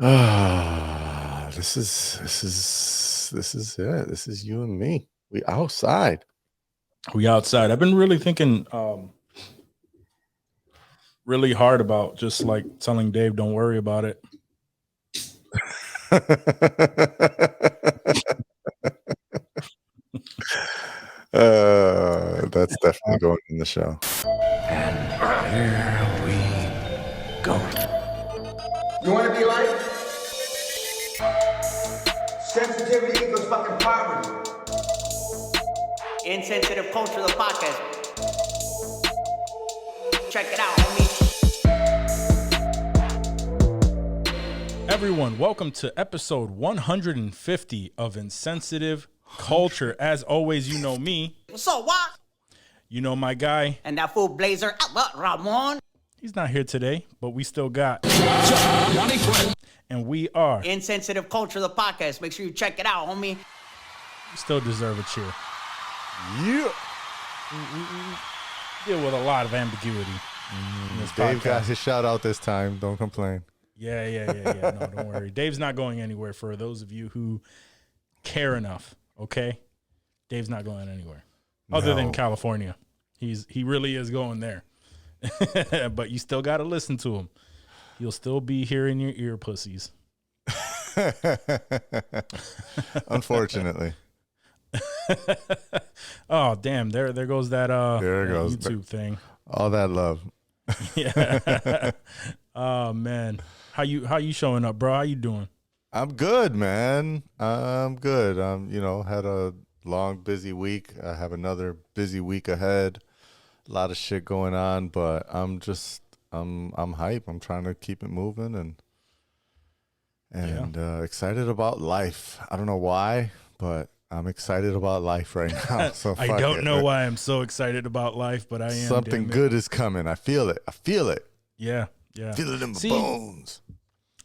This is it. This is you and me. We outside. We outside. I've been really thinking really hard about just like telling Dave, don't worry about it. That's definitely going in the show. And here we go. You want to be like? Sensitivity equals fucking poverty. Insensitive Culture, the podcast. Check it out, homie. Everyone, welcome to episode 150 of Insensitive Culture. As always, you know me. What's up, what? You know my guy. And that fool Blazer, Ramon. He's not here today, but we still got. And we are. Insensitive Culture, the podcast. Make sure you check it out, homie. You still deserve a cheer. Yeah. We deal with a lot of ambiguity. In this Dave podcast. got his shout out this time. Don't complain. Yeah. No, don't worry. Dave's not going anywhere for those of you who care enough, okay? Dave's not going anywhere. Other than California. He really is going there. But you still got to listen to him. He'll still be here in your ear pussies. Unfortunately. Oh, damn. There goes that There it goes. YouTube thing. All that love. Yeah. Oh, man. How you showing up, bro? How you doing? I'm good, man. I'm good. Had a long, busy week. I have another busy week ahead. A lot of shit going on, but I'm hype. I'm trying to keep it moving and excited about life. I don't know why, but I'm excited about life right now. So I don't know why I'm so excited about life, but I am. Something good is coming. I feel it. Yeah. Feel it in my bones.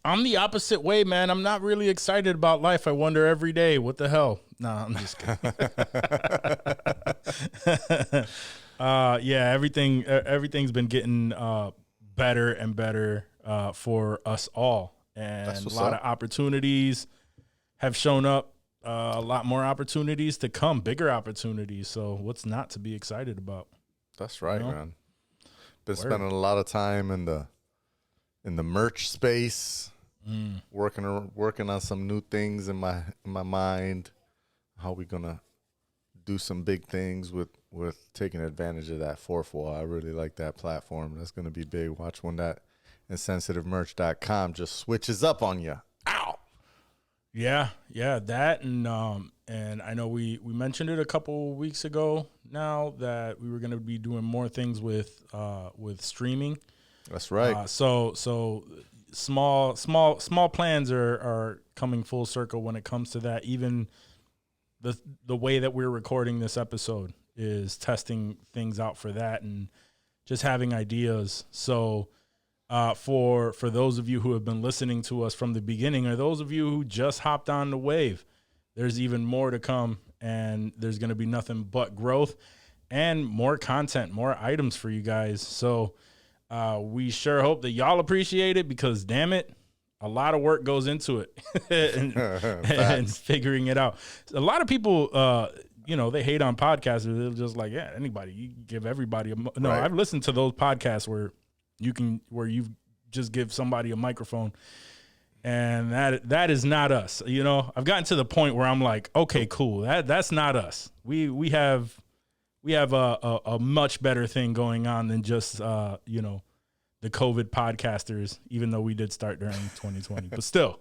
I'm the opposite way, man. I'm not really excited about life. I wonder every day, what the hell? Nah, I'm just kidding. Everything's been getting better and better for us all. And a lot of opportunities have shown up, a lot more opportunities to come, bigger opportunities. So what's not to be excited about? That's right, man. Been spending a lot of time in the merch space, working on some new things in my mind. How we gonna do some big things with taking advantage of that fourth wall. I really like that platform. That's gonna be big. Watch when that insensitivemerch.com just switches up on you. Ow. Yeah, that and I know we mentioned it a couple weeks ago now that we were going to be doing more things with streaming. That's right. So small plans are coming full circle when it comes to that. Even the way that we're recording this episode is testing things out for that and just having ideas. So for those of you who have been listening to us from the beginning, or those of you who just hopped on the wave, there's even more to come, and there's going to be nothing but growth and more content, more items for you guys. So we sure hope that y'all appreciate it, because damn it, a lot of work goes into it and figuring it out. A lot of people, they hate on podcasters. They're just like, yeah, anybody, you give everybody no. Right. I've listened to those podcasts where you just give somebody a microphone, and that is not us. I've gotten to the point where I'm like, okay, cool. That's not us. We have a much better thing going on than just the COVID podcasters, even though we did start during 2020, but still.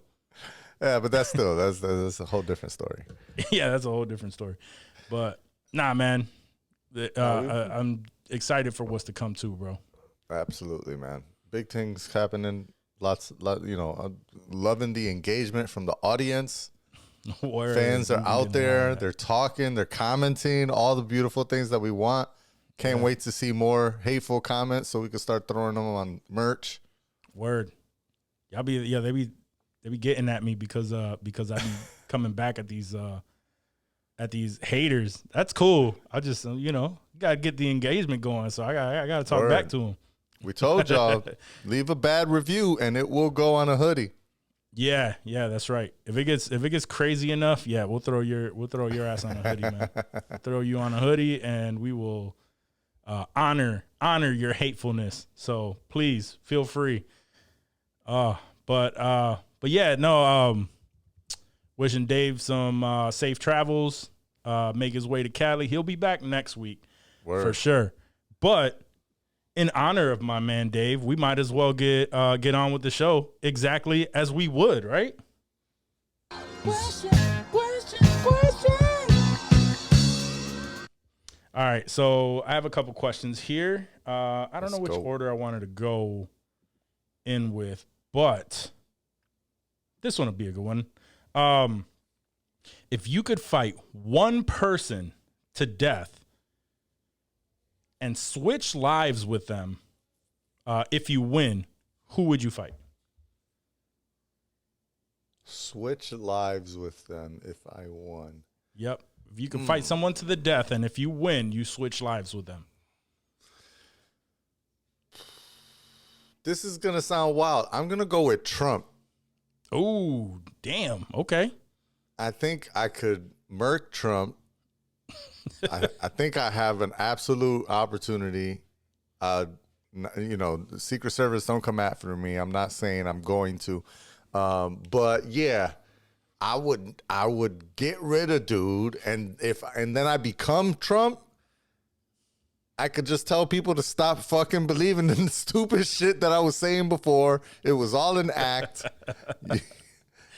Yeah, but that's a whole different story. Yeah, that's a whole different story. But nah, man, I'm excited for what's to come too, bro. Absolutely, man. Big things happening. Loving the engagement from the audience. Fans are out there. They're talking. They're commenting. All the beautiful things that we want. Can't wait to see more hateful comments so we can start throwing them on merch. Word. They be getting at me because I be coming back at these haters. That's cool. I just gotta get the engagement going. So I gotta talk back to them. We told y'all, leave a bad review and it will go on a hoodie. Yeah, that's right. If it gets crazy enough, yeah, we'll throw your ass on a hoodie, man. Throw you on a hoodie, and we will honor your hatefulness. So please feel free. But yeah, no. Wishing Dave some safe travels. Make his way to Cali. He'll be back next week for sure. But in honor of my man Dave, we might as well get on with the show exactly as we would, right? Question. All right, so I have a couple questions here. I don't know which order I wanted to go in with, but this one will be a good one. If you could fight one person to death and switch lives with them, if you win, who would you fight? Switch lives with them if I won. Yep. If you can fight someone to the death, and if you win, you switch lives with them. This is going to sound wild. I'm going to go with Trump. Oh, damn. Okay. I think I could murk Trump. I think I have an absolute opportunity. The Secret Service don't come after me. I'm not saying I'm going to. But yeah, I would get rid of dude, and then I become Trump, I could just tell people to stop fucking believing in the stupid shit that I was saying before. It was all an act.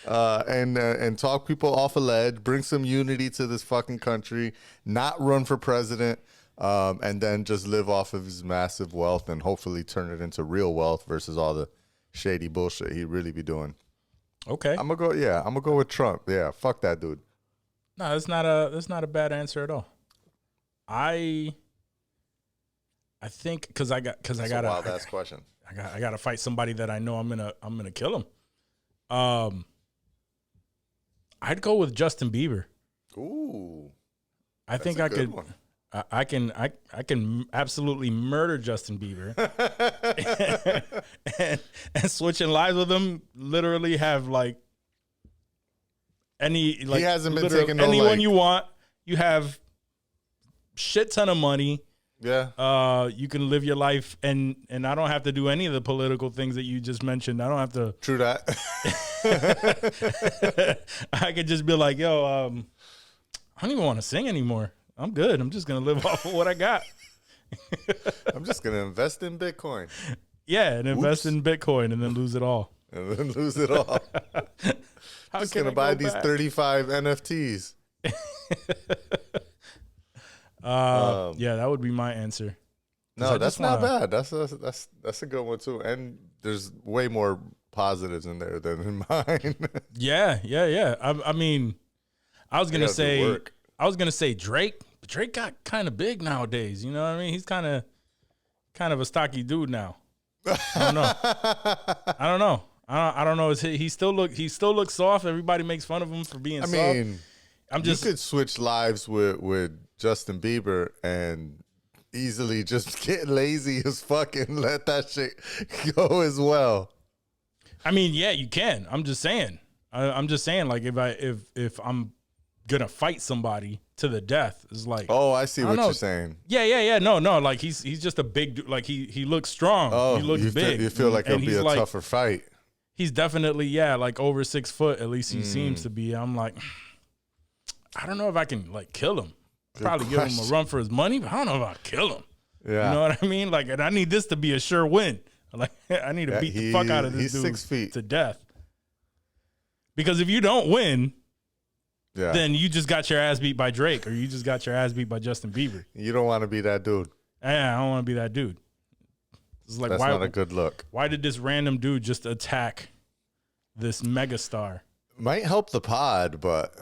And talk people off a ledge, bring some unity to this fucking country, not run for president, and then just live off of his massive wealth and hopefully turn it into real wealth versus all the shady bullshit he'd really be doing. Okay. I'm gonna go with Trump. Yeah, fuck that dude. No, that's not a bad answer at all. I think because I got a wild ass question. I got to fight somebody that I know I'm gonna kill him. I'd go with Justin Bieber. Ooh, I think I could. One. I can absolutely murder Justin Bieber and switching lives with him. Literally have like he hasn't been taking anyone you want. You have shit ton of money. Yeah. You can live your life and I don't have to do any of the political things that you just mentioned. I don't have to. True that. I could just be like, yo, I don't even want to sing anymore. I'm good. I'm just going to live off of what I got. I'm just going to invest in Bitcoin. Yeah, and invest in Bitcoin and then lose it all. And then lose it all. I'm just going to buy these 35 NFTs. Yeah, that would be my answer. No, that's not bad. That's a good one too. And there's way more positives in there than in mine. Yeah. I mean, I was gonna say Drake, but Drake got kind of big nowadays. You know what I mean? He's kind of a stocky dude now. I don't know. I don't know. He still looks soft. Everybody makes fun of him for being soft. I mean, you could switch lives with Justin Bieber and easily just get lazy as fuck and let that shit go as well. I mean, yeah, you can. I'm just saying. Like if I'm gonna fight somebody to the death, it's like, oh, I see what you're saying. Yeah. No. Like he's just a big dude. Like he looks strong. Oh, he looks big. You feel like it'll be a tougher fight. He's definitely like over 6 foot. At least he seems to be. I'm like, I don't know if I can like kill him. Probably give him a run for his money, but I don't know if I'll kill him. Yeah. You know what I mean? Like, and I need this to be a sure win. Like, I need to beat the fuck out of this dude 6 feet. to death. Because if you don't win, then you just got your ass beat by Drake or you just got your ass beat by Justin Bieber. You don't want to be that dude. Yeah, I don't want to be that dude. It's like, that's not a good look. Why did this random dude just attack this megastar? Might help the pod, but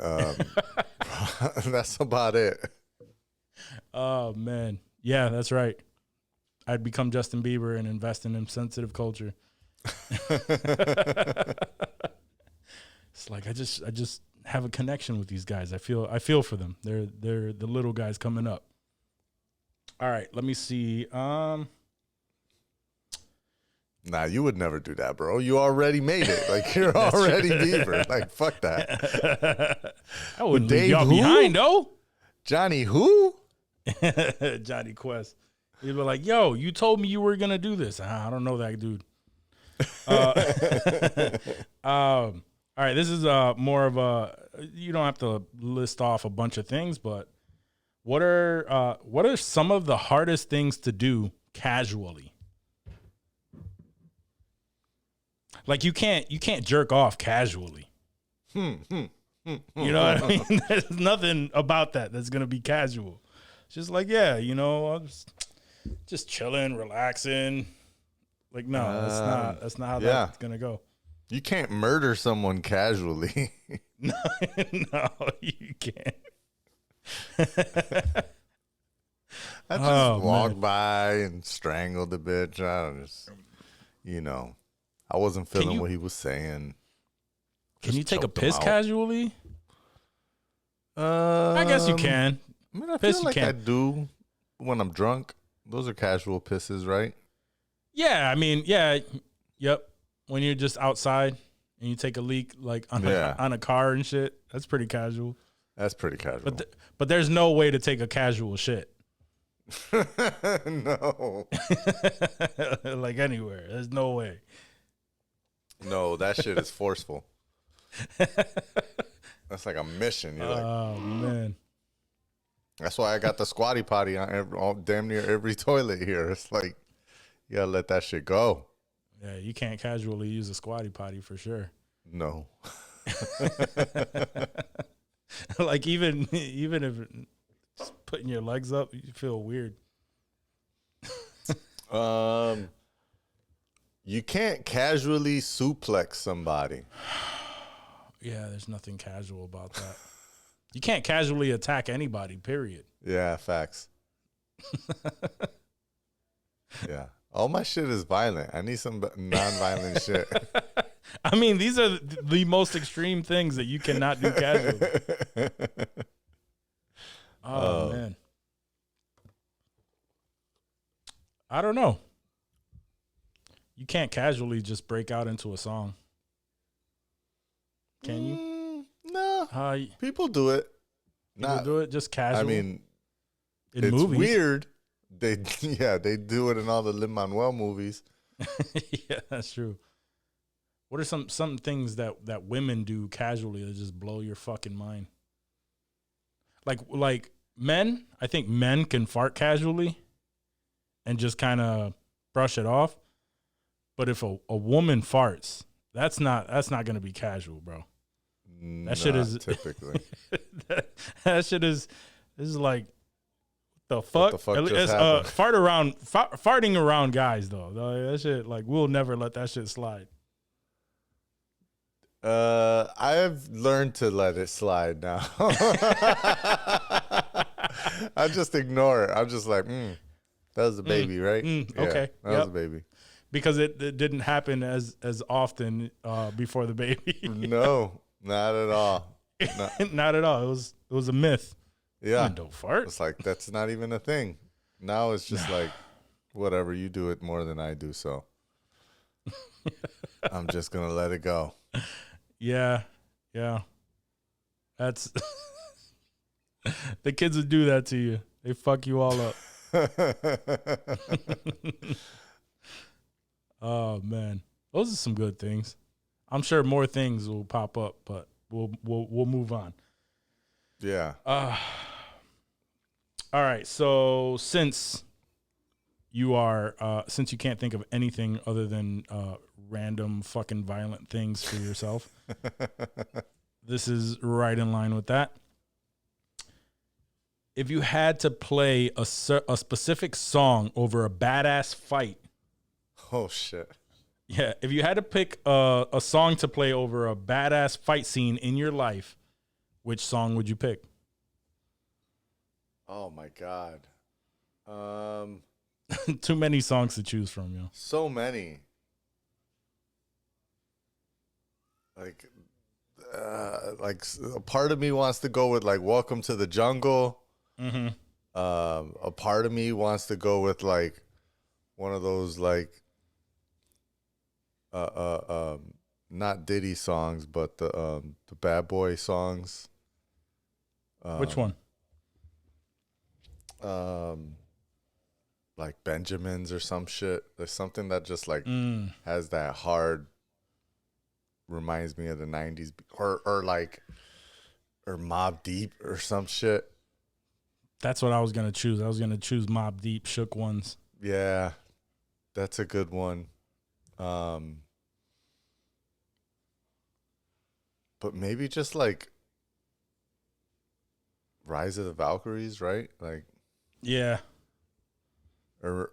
that's about it. Oh, man. Yeah, that's right. I'd become Justin Bieber and invest in sensitive culture. It's like I just have a connection with these guys. I feel for them. They're the little guys coming up. All right, let me see. Nah, you would never do that, bro. You already made it. Like, you're already Beaver. Like, fuck that. I wouldn't leave Dave y'all who? behind, though. Johnny who? Johnny Quest. He'd be like, yo, you told me you were going to do this. I don't know that dude. All right, this is more of a, you don't have to list off a bunch of things, but what are some of the hardest things to do casually? Like you can't jerk off casually. You know what I mean? There's nothing about that that's gonna be casual. It's just like, yeah, you know, I'm just chilling, relaxing. Like, no, that's not how that's gonna go. You can't murder someone casually. No, you can't. I just walked by and strangled the bitch. I just, you know, I wasn't feeling what he was saying. Can you take a piss out. casually? I guess you can. I mean, I Piss feel you like can. I do when I'm drunk. Those are casual pisses, right? Yeah, I mean, yeah, yep. When you're just outside and you take a leak, like on a car and shit, that's pretty casual. That's pretty casual. But there's no way to take a casual shit. No. Like anywhere, there's no way. No, that shit is forceful. That's like a mission. You're like, Oh man. that's why I got the squatty potty on damn near every toilet here. It's like, you gotta let that shit go. Yeah, you can't casually use a squatty potty for sure. No. Like even if just putting your legs up, you feel weird. You can't casually suplex somebody. Yeah, there's nothing casual about that. You can't casually attack anybody, period. Yeah, facts. Yeah. All my shit is violent. I need some non-violent shit. I mean, these are the most extreme things that you cannot do casually. Oh, man. I don't know. You can't casually just break out into a song. Can you? No. People do it. People do it just casual. I mean, in it's movies. weird. They do it in all the Lin-Manuel movies. Yeah, that's true. What are some things that women do casually that just blow your fucking mind? Like men, I think men can fart casually and just kind of brush it off. But if a woman farts, that's not going to be casual, bro. That shit is typically. that shit is like the fuck. What the fuck just happened? Farting around guys though. That shit, like, we'll never let that shit slide. I've learned to let it slide now. I just ignore it. I'm just like, that was a baby, right? Okay, that was a baby. Because it didn't happen as often before the baby. No, not at all. Not at all. It was a myth. Yeah, Women don't fart. It's like, that's not even a thing. Now it's just like, whatever, you do it more than I do, so I'm just gonna let it go. Yeah. That's the kids would do that to you. They fuck you all up. Oh man, those are some good things. I'm sure more things will pop up, but we'll move on. Yeah. All right. So since you can't think of anything other than random fucking violent things for yourself, this is right in line with that. If you had to play a specific song over a badass fight. Oh shit. Yeah, if you had to pick a song to play over a badass fight scene in your life, which song would you pick? Oh my god. Too many songs to choose from, yo. So many. Like a part of me wants to go with like Welcome to the Jungle. Mm-hmm. A part of me wants to go with like one of those like not Diddy songs, but the Bad Boy songs. Which one? Like Benjamins or some shit. There's something that just like has that hard, reminds me of the 90s, or Mobb Deep or some shit. That's what I was gonna choose. I was gonna choose Mobb Deep, Shook Ones. Yeah, that's a good one. But maybe just like Rise of the Valkyries, right? Like, yeah, or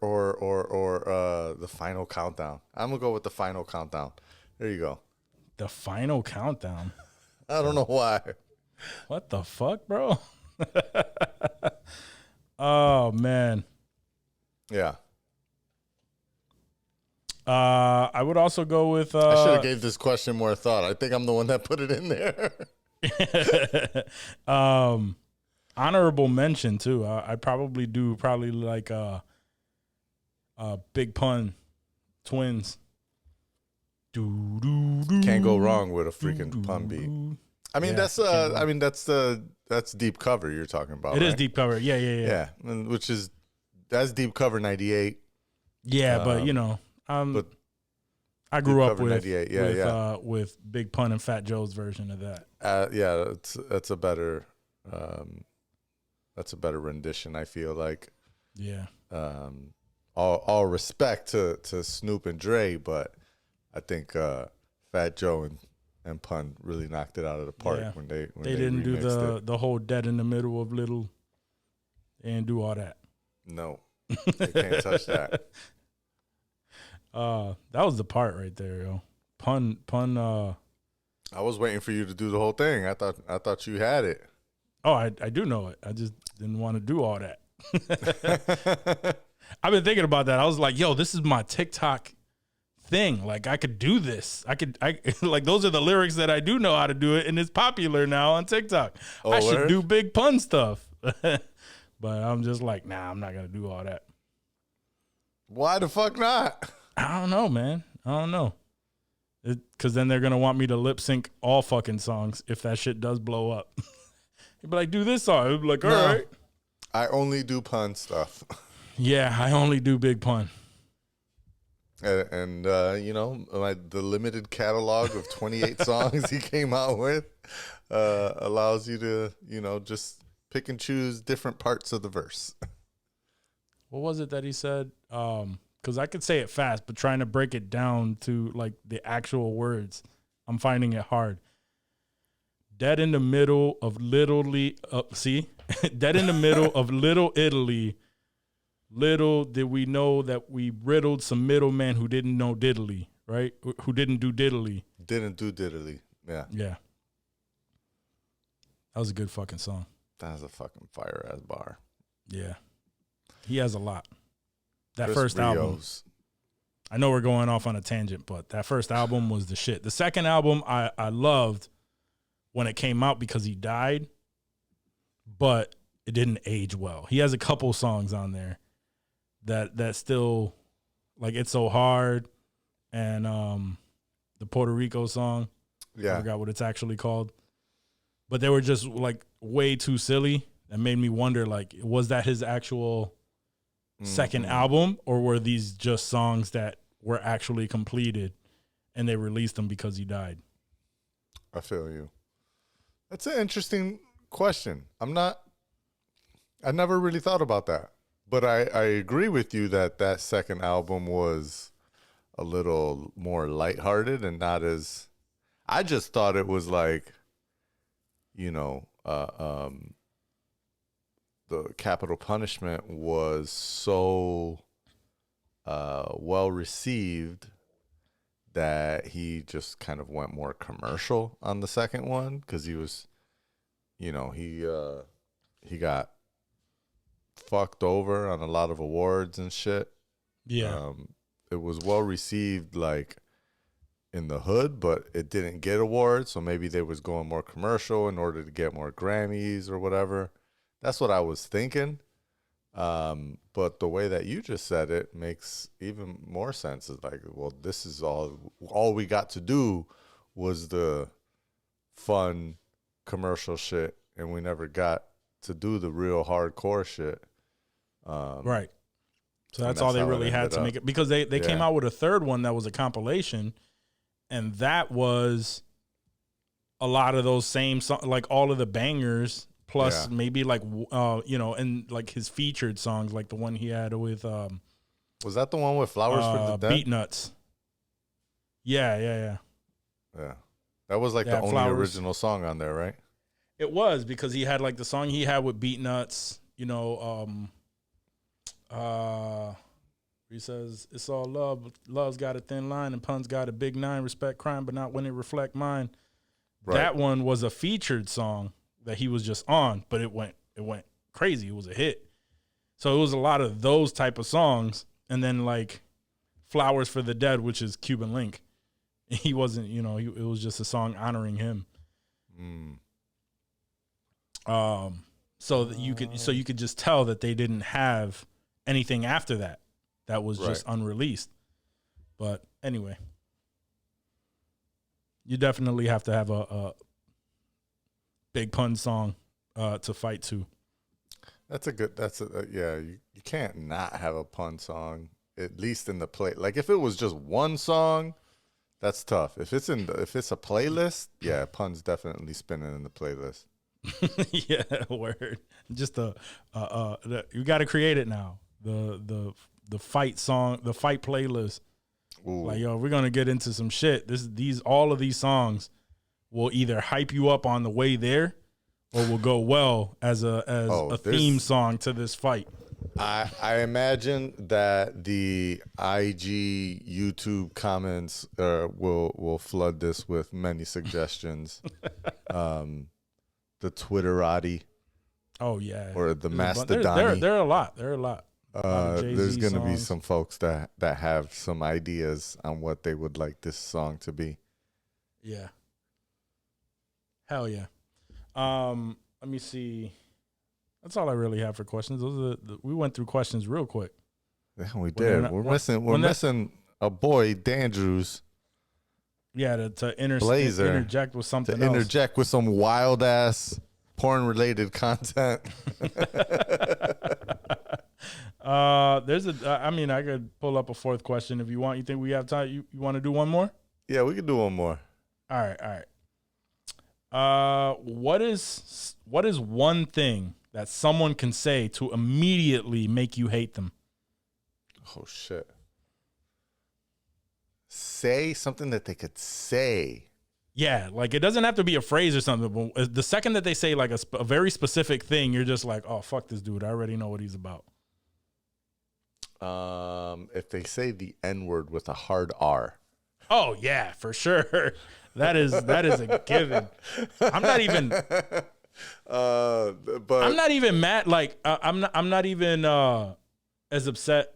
the Final Countdown. I'm gonna go with the Final Countdown. There you go. the Final Countdown. I don't know why. What the fuck, bro? Oh man. Yeah. I would also go with. I should have gave this question more thought. I think I'm the one that put it in there. Honorable mention too. I probably like Big Pun, Twins. Can't go wrong with a freaking pun beat. I mean, yeah, that's deep cover you're talking about. It is right? deep cover. Yeah. Yeah, that's deep cover 98. Yeah, but you know, but I grew up cover with 98. With Big Pun and Fat Joe's version of that. Yeah, that's a better rendition. I feel like. Yeah. All respect to Snoop and Dre, but I think Fat Joe and Pun really knocked it out of the park when they didn't do remixed the whole dead in the middle of little. They didn't do all that. No, they can't touch that. That was the part right there, yo. Pun. I was waiting for you to do the whole thing. I thought you had it. Oh, I do know it. I just didn't want to do all that. I've been thinking about that. I was like, yo, this is my TikTok thing. Like, I could do this. I like, those are the lyrics that I do know how to do it, and it's popular now on TikTok. Oh, I should word? do Big Pun stuff. But I'm just like, nah, I'm not going to do all that. Why the fuck not? I don't know, man. I don't know. Because then they're going to want me to lip sync all fucking songs if that shit does blow up. You'd be like, do this song. I'd be like, all right. I only do pun stuff. Yeah, I only do Big Pun. And you know, the limited catalog of 28 songs he came out with allows you to, you know, just pick and choose different parts of the verse. What was it that he said? Because I could say it fast, but trying to break it down to like the actual words, I'm finding it hard. Dead in the middle of Dead in the middle of Little Italy. Little did we know that we riddled some middleman who didn't know diddly, right? Who didn't do diddly. Didn't do diddly. Yeah. Yeah. That was a good fucking song. That was a fucking fire ass bar. Yeah. He has a lot. That Chris first Rios. album. I know we're going off on a tangent, but that first album was the shit. The second album I loved when it came out because he died, but it didn't age well. He has a couple songs on there that still, like, It's So Hard and the Puerto Rico song. Yeah. I forgot what it's actually called. But they were just like way too silly. That made me wonder, like, was that his actual second album, or were these just songs that were actually completed and they released them because he died? I feel you. That's an interesting question. I never really thought about that. But I agree with you that second album was a little more lighthearted and not as... I just thought it was like, you know, the Capital Punishment was so well received that he just kind of went more commercial on the second one, because he was, you know, he got fucked over on a lot of awards and shit. Yeah. It was well received, like, in the hood, but it didn't get awards, so maybe they was going more commercial in order to get more Grammys or whatever. That's what I was thinking. But the way that you just said it makes even more sense. It's like, well, this is all we got to do was the fun commercial shit, and we never got to do the real hardcore shit. Right. So that's all they really had to make it, because they came out with a third one that was a compilation, and that was a lot of those same songs, like all of the bangers, plus maybe like and like his featured songs, like the one he had with was that the one with Flowers for the Dead? Beat Nuts. Yeah. That was like the only Flowers. original song on there, right? It was, because he had like the song he had with Beat Nuts, he says, it's all love, but love's got a thin line and pun's got a big 9, respect crime, but not when it reflect mine. Right. That one was a featured song that he was just on, but it went crazy. It was a hit. So it was a lot of those type of songs. And then like Flowers for the Dead, which is Cuban Link. He wasn't, it was just a song honoring him. So that you could just tell that they didn't have anything after that was just unreleased. But anyway, you definitely have to have a Big Pun song to fight to. You can't not have a pun song, at least in the play. Like if it was just one song, that's tough. If it's a playlist, pun's definitely spinning in the playlist. Yeah, word. Just you got to create it now. The fight song, the fight playlist. Ooh. Like, yo, we're gonna get into some shit. All of these songs will either hype you up on the way there, or will go well as a theme song to this fight. I imagine that the IG YouTube comments will flood this with many suggestions. The Twitterati. Oh yeah. Or the Mastodon. There are a lot. There's going to be some folks that have some ideas on what they would like this song to be. Yeah. Hell yeah. Let me see. That's all I really have for questions. We went through questions real quick. Yeah, we did. We're missing a boy, Dandrews. Yeah, to interject with something else. Interject with some wild ass porn related content. I could pull up a fourth question if you want. You think we have time? You want to do one more? Yeah, we can do one more. All right. What is one thing that someone can say to immediately make you hate them? Oh shit. Say something that they could say. Yeah, like it doesn't have to be a phrase or something. But the second that they say like a very specific thing, you're just like, oh, fuck this dude. I already know what he's about. If they say the N-word with a hard R. Oh yeah, for sure. That is a given. I'm not even. But I'm not even mad. Like I'm not even as upset.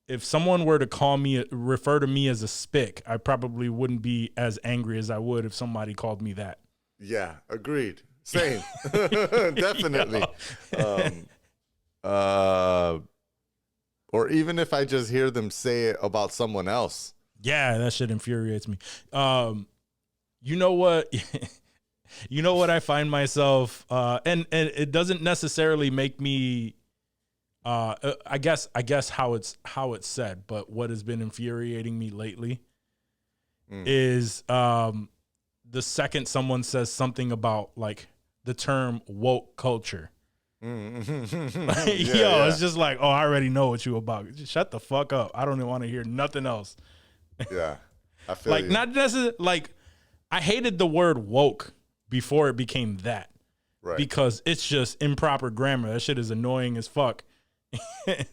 If someone were to refer to me as a spick, I probably wouldn't be as angry as I would if somebody called me that. Yeah, agreed. Same. Definitely. Or even if I just hear them say it about someone else. Yeah, that shit infuriates me. You know what? You know what I find myself, and it doesn't necessarily make me. I guess how it's said, but what has been infuriating me lately is the second someone says something about like the term woke culture. It's just like, oh, I already know what you about. Just shut the fuck up. I don't even want to hear nothing else. Yeah, I feel like you. Not necessarily like I hated the word woke before it became that, right? Because it's just improper grammar. That shit is annoying as fuck.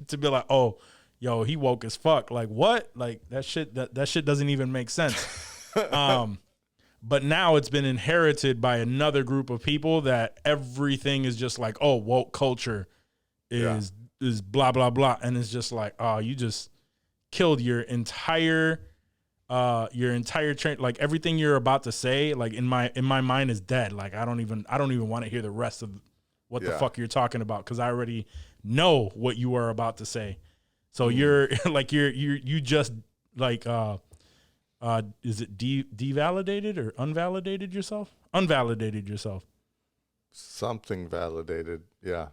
To be like, oh, yo, he woke as fuck. Like what? Like that shit doesn't even make sense. But now it's been inherited by another group of people that everything is just like, oh, woke culture is blah blah blah, and it's just like, oh, you just killed your entire train. Like everything you're about to say, like in my mind is dead. Like I don't even want to hear the rest of what the Yeah. fuck you're talking about because I already know what you are about to say. So you're like you just like is it devalidated or unvalidated yourself? Unvalidated yourself. Something validated. Yeah.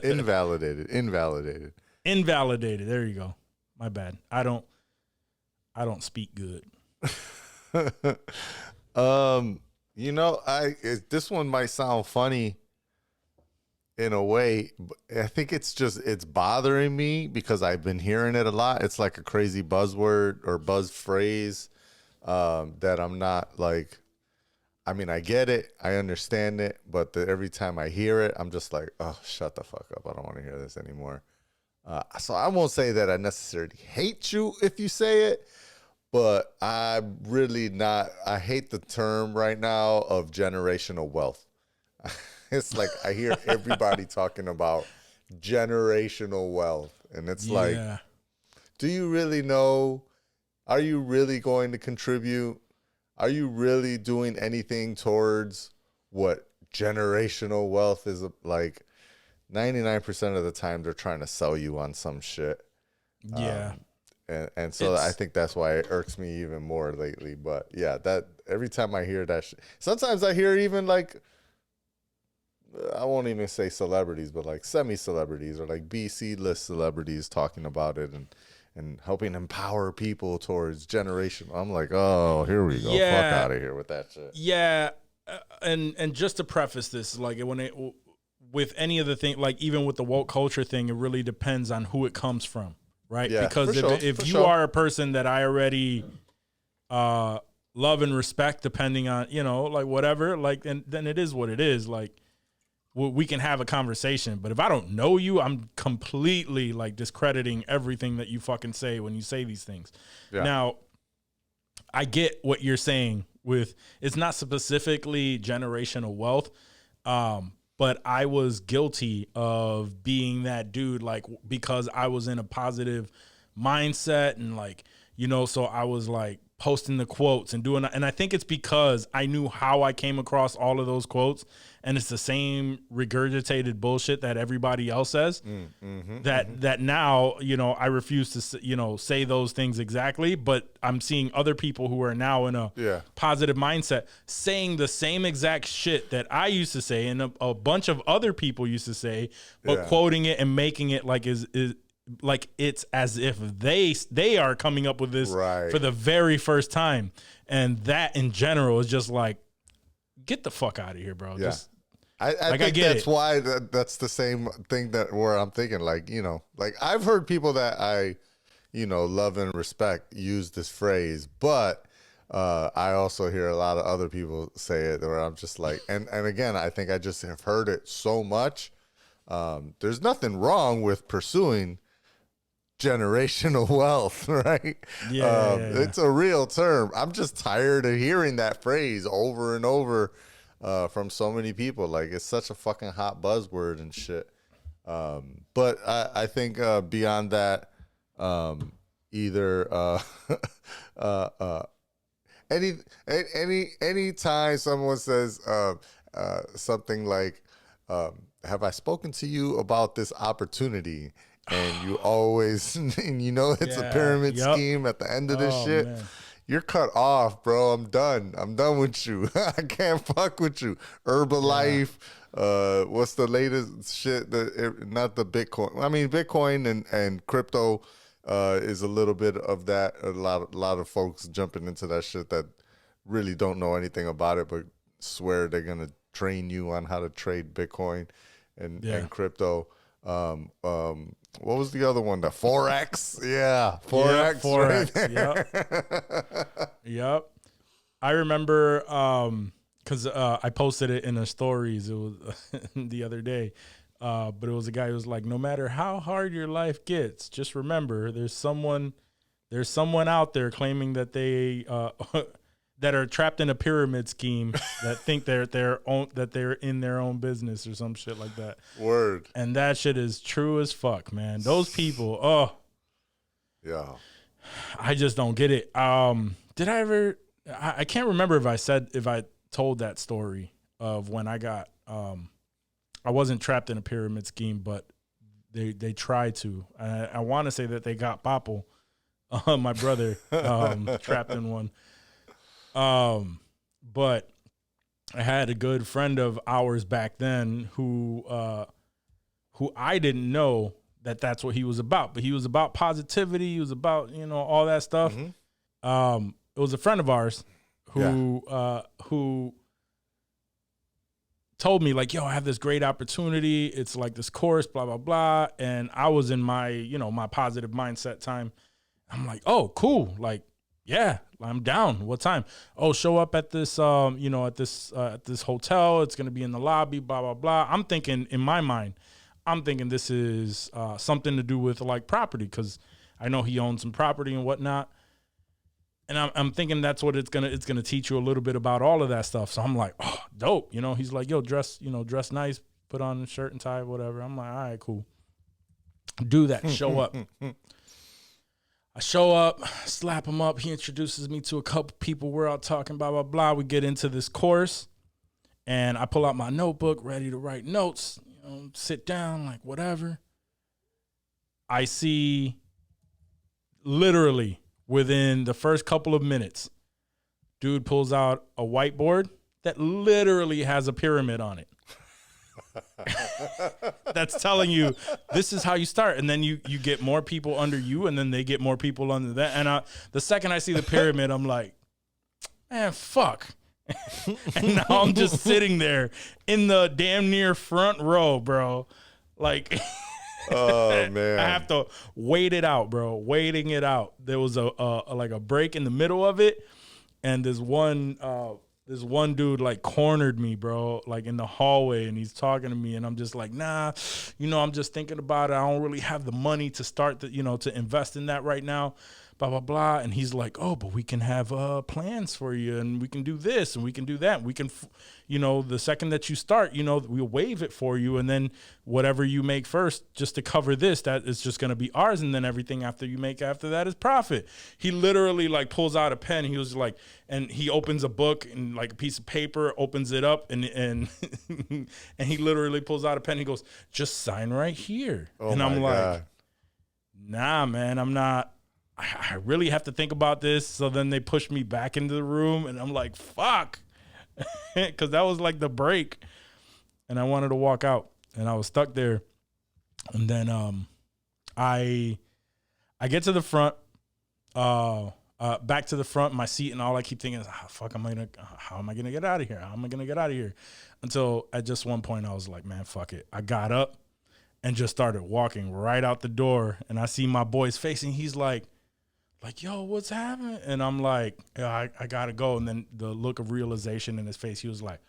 Invalidated. Invalidated. There you go. My bad. I don't speak good. You know, this one might sound funny in a way, but I think it's bothering me because I've been hearing it a lot. It's like a crazy buzzword or buzz phrase that I'm not like. I mean, I get it, I understand it, but every time I hear it, I'm just like, oh, shut the fuck up. I don't want to hear this anymore. So I won't say that I necessarily hate you if you say it, but I'm really not. I hate the term right now of generational wealth. It's like I hear everybody talking about generational wealth, and it's like, do you really know? Are you really going to contribute? Are you really doing anything towards what generational wealth is? Like 99% of the time, they're trying to sell you on some shit. Yeah. And so I think that's why it irks me even more lately. But yeah, that every time I hear that shit, sometimes I hear even like, I won't even say celebrities, but like semi-celebrities or like BC list celebrities talking about it and helping empower people towards generation. I'm like, oh, here we go. Yeah. Fuck out of here with that shit. Yeah. And just to preface this, like with any of the thing, like even with the woke culture thing, it really depends on who it comes from, right? Yeah, because if you are a person that I already love and respect, depending on, you know, like whatever, like, and then it is what it is. Like, we can have a conversation, but if I don't know you, I'm completely like discrediting everything that you fucking say when you say these things. Yeah. Now, I get what you're saying with, it's not specifically generational wealth, but I was guilty of being that dude, like, because I was in a positive mindset and like, you know, so I was like posting the quotes and doing, and I think it's because I knew how I came across all of those quotes, and it's the same regurgitated bullshit that everybody else says. That now, you know, I refuse to, you know, say those things exactly, but I'm seeing other people who are now in a positive mindset saying the same exact shit that I used to say and a bunch of other people used to say, but quoting it and making it like is like it's as if they are coming up with this for the very first time. And that in general is just like, get the fuck out of here, bro. Just, I think that's why that's the same thing that where I'm thinking, like, you know, like I've heard people that I, you know, love and respect use this phrase, but I also hear a lot of other people say it where I'm just like, and again, I think I just have heard it so much. There's nothing wrong with pursuing generational wealth, right? It's a real term. I'm just tired of hearing that phrase over and over from so many people. Like, it's such a fucking hot buzzword and shit. But I think beyond that, either any time someone says something like, have I spoken to you about this opportunity? And you always, and you know it's a pyramid scheme at the end of this shit. Man. You're cut off, bro. I'm done with you. I can't fuck with you. Herbalife. What's the latest shit? Not the Bitcoin. I mean, Bitcoin and crypto is a little bit of that. A lot of folks jumping into that shit that really don't know anything about it, but swear they're gonna train you on how to trade Bitcoin and crypto. What was the other one? The Forex? Yeah. Forex. Forex. Yep. I remember because I posted it in the stories. It was the other day. But it was a guy who was like, no matter how hard your life gets, just remember there's someone out there claiming that they that are trapped in a pyramid scheme that think they're in their own business or some shit like that. Word. And that shit is true as fuck, man. Those people, I just don't get it. Did I ever? I can't remember if I told that story of when I got I wasn't trapped in a pyramid scheme, but they tried to. I want to say that they got Papo, my brother, trapped in one. But I had a good friend of ours back then who I didn't know that that's what he was about, but he was about positivity. He was about, all that stuff. Mm-hmm. It was a friend of ours who told me like, yo, I have this great opportunity. It's like this course, blah, blah, blah. And I was in my, my positive mindset time. I'm like, oh, cool. Like, yeah, I'm down. What time? Oh, show up at this, at this hotel. It's going to be in the lobby, blah, blah, blah. I'm thinking in my mind, this is something to do with like property, because I know he owns some property and whatnot. And I'm thinking that's what it's gonna teach you a little bit about all of that stuff. So I'm like, oh, dope. He's like, yo, dress nice, put on a shirt and tie, whatever. I'm like, all right, cool. Do that. Show up. I show up, slap him up. He introduces me to a couple people. We're out talking, blah, blah, blah. We get into this course, and I pull out my notebook, ready to write notes, sit down, like whatever. I see literally within the first couple of minutes, dude pulls out a whiteboard that literally has a pyramid on it. That's telling you this is how you start, and then you get more people under you, and then they get more people under that. And the second I see the pyramid, I'm like, man, fuck. And now I'm just sitting there in the damn near front row, bro. Like, oh man, I have to wait it out, bro. Waiting it out. There was a break in the middle of it, and this one dude like cornered me, bro, like in the hallway, and he's talking to me, and I'm just like, nah, I'm just thinking about it. I don't really have the money to start to invest in that right now, blah, blah, blah. And he's like, oh, but we can have plans for you, and we can do this, and we can do that. We can, the second that you start, we'll waive it for you, and then whatever you make first, just to cover this, that is just going to be ours, and then everything after you make after that is profit. He literally like pulls out a pen. He was like, and he opens a book and like a piece of paper, opens it up, and and he literally pulls out a pen. He goes, just sign right here. Oh, and I'm my like, God. nah, man, I'm not. I really have to think about this. So then they push me back into the room, and I'm like, fuck. Because that was like the break. And I wanted to walk out, and I was stuck there. And then I get to the front, back to the front, my seat, and all I keep thinking is, how am I going to get out of here? How am I going to get out of here? Until at just one point, I was like, man, fuck it. I got up and just started walking right out the door. And I see my boy's face, and he's like, yo, what's happening? And I'm like, yeah, I got to go. And then the look of realization in his face, he was like,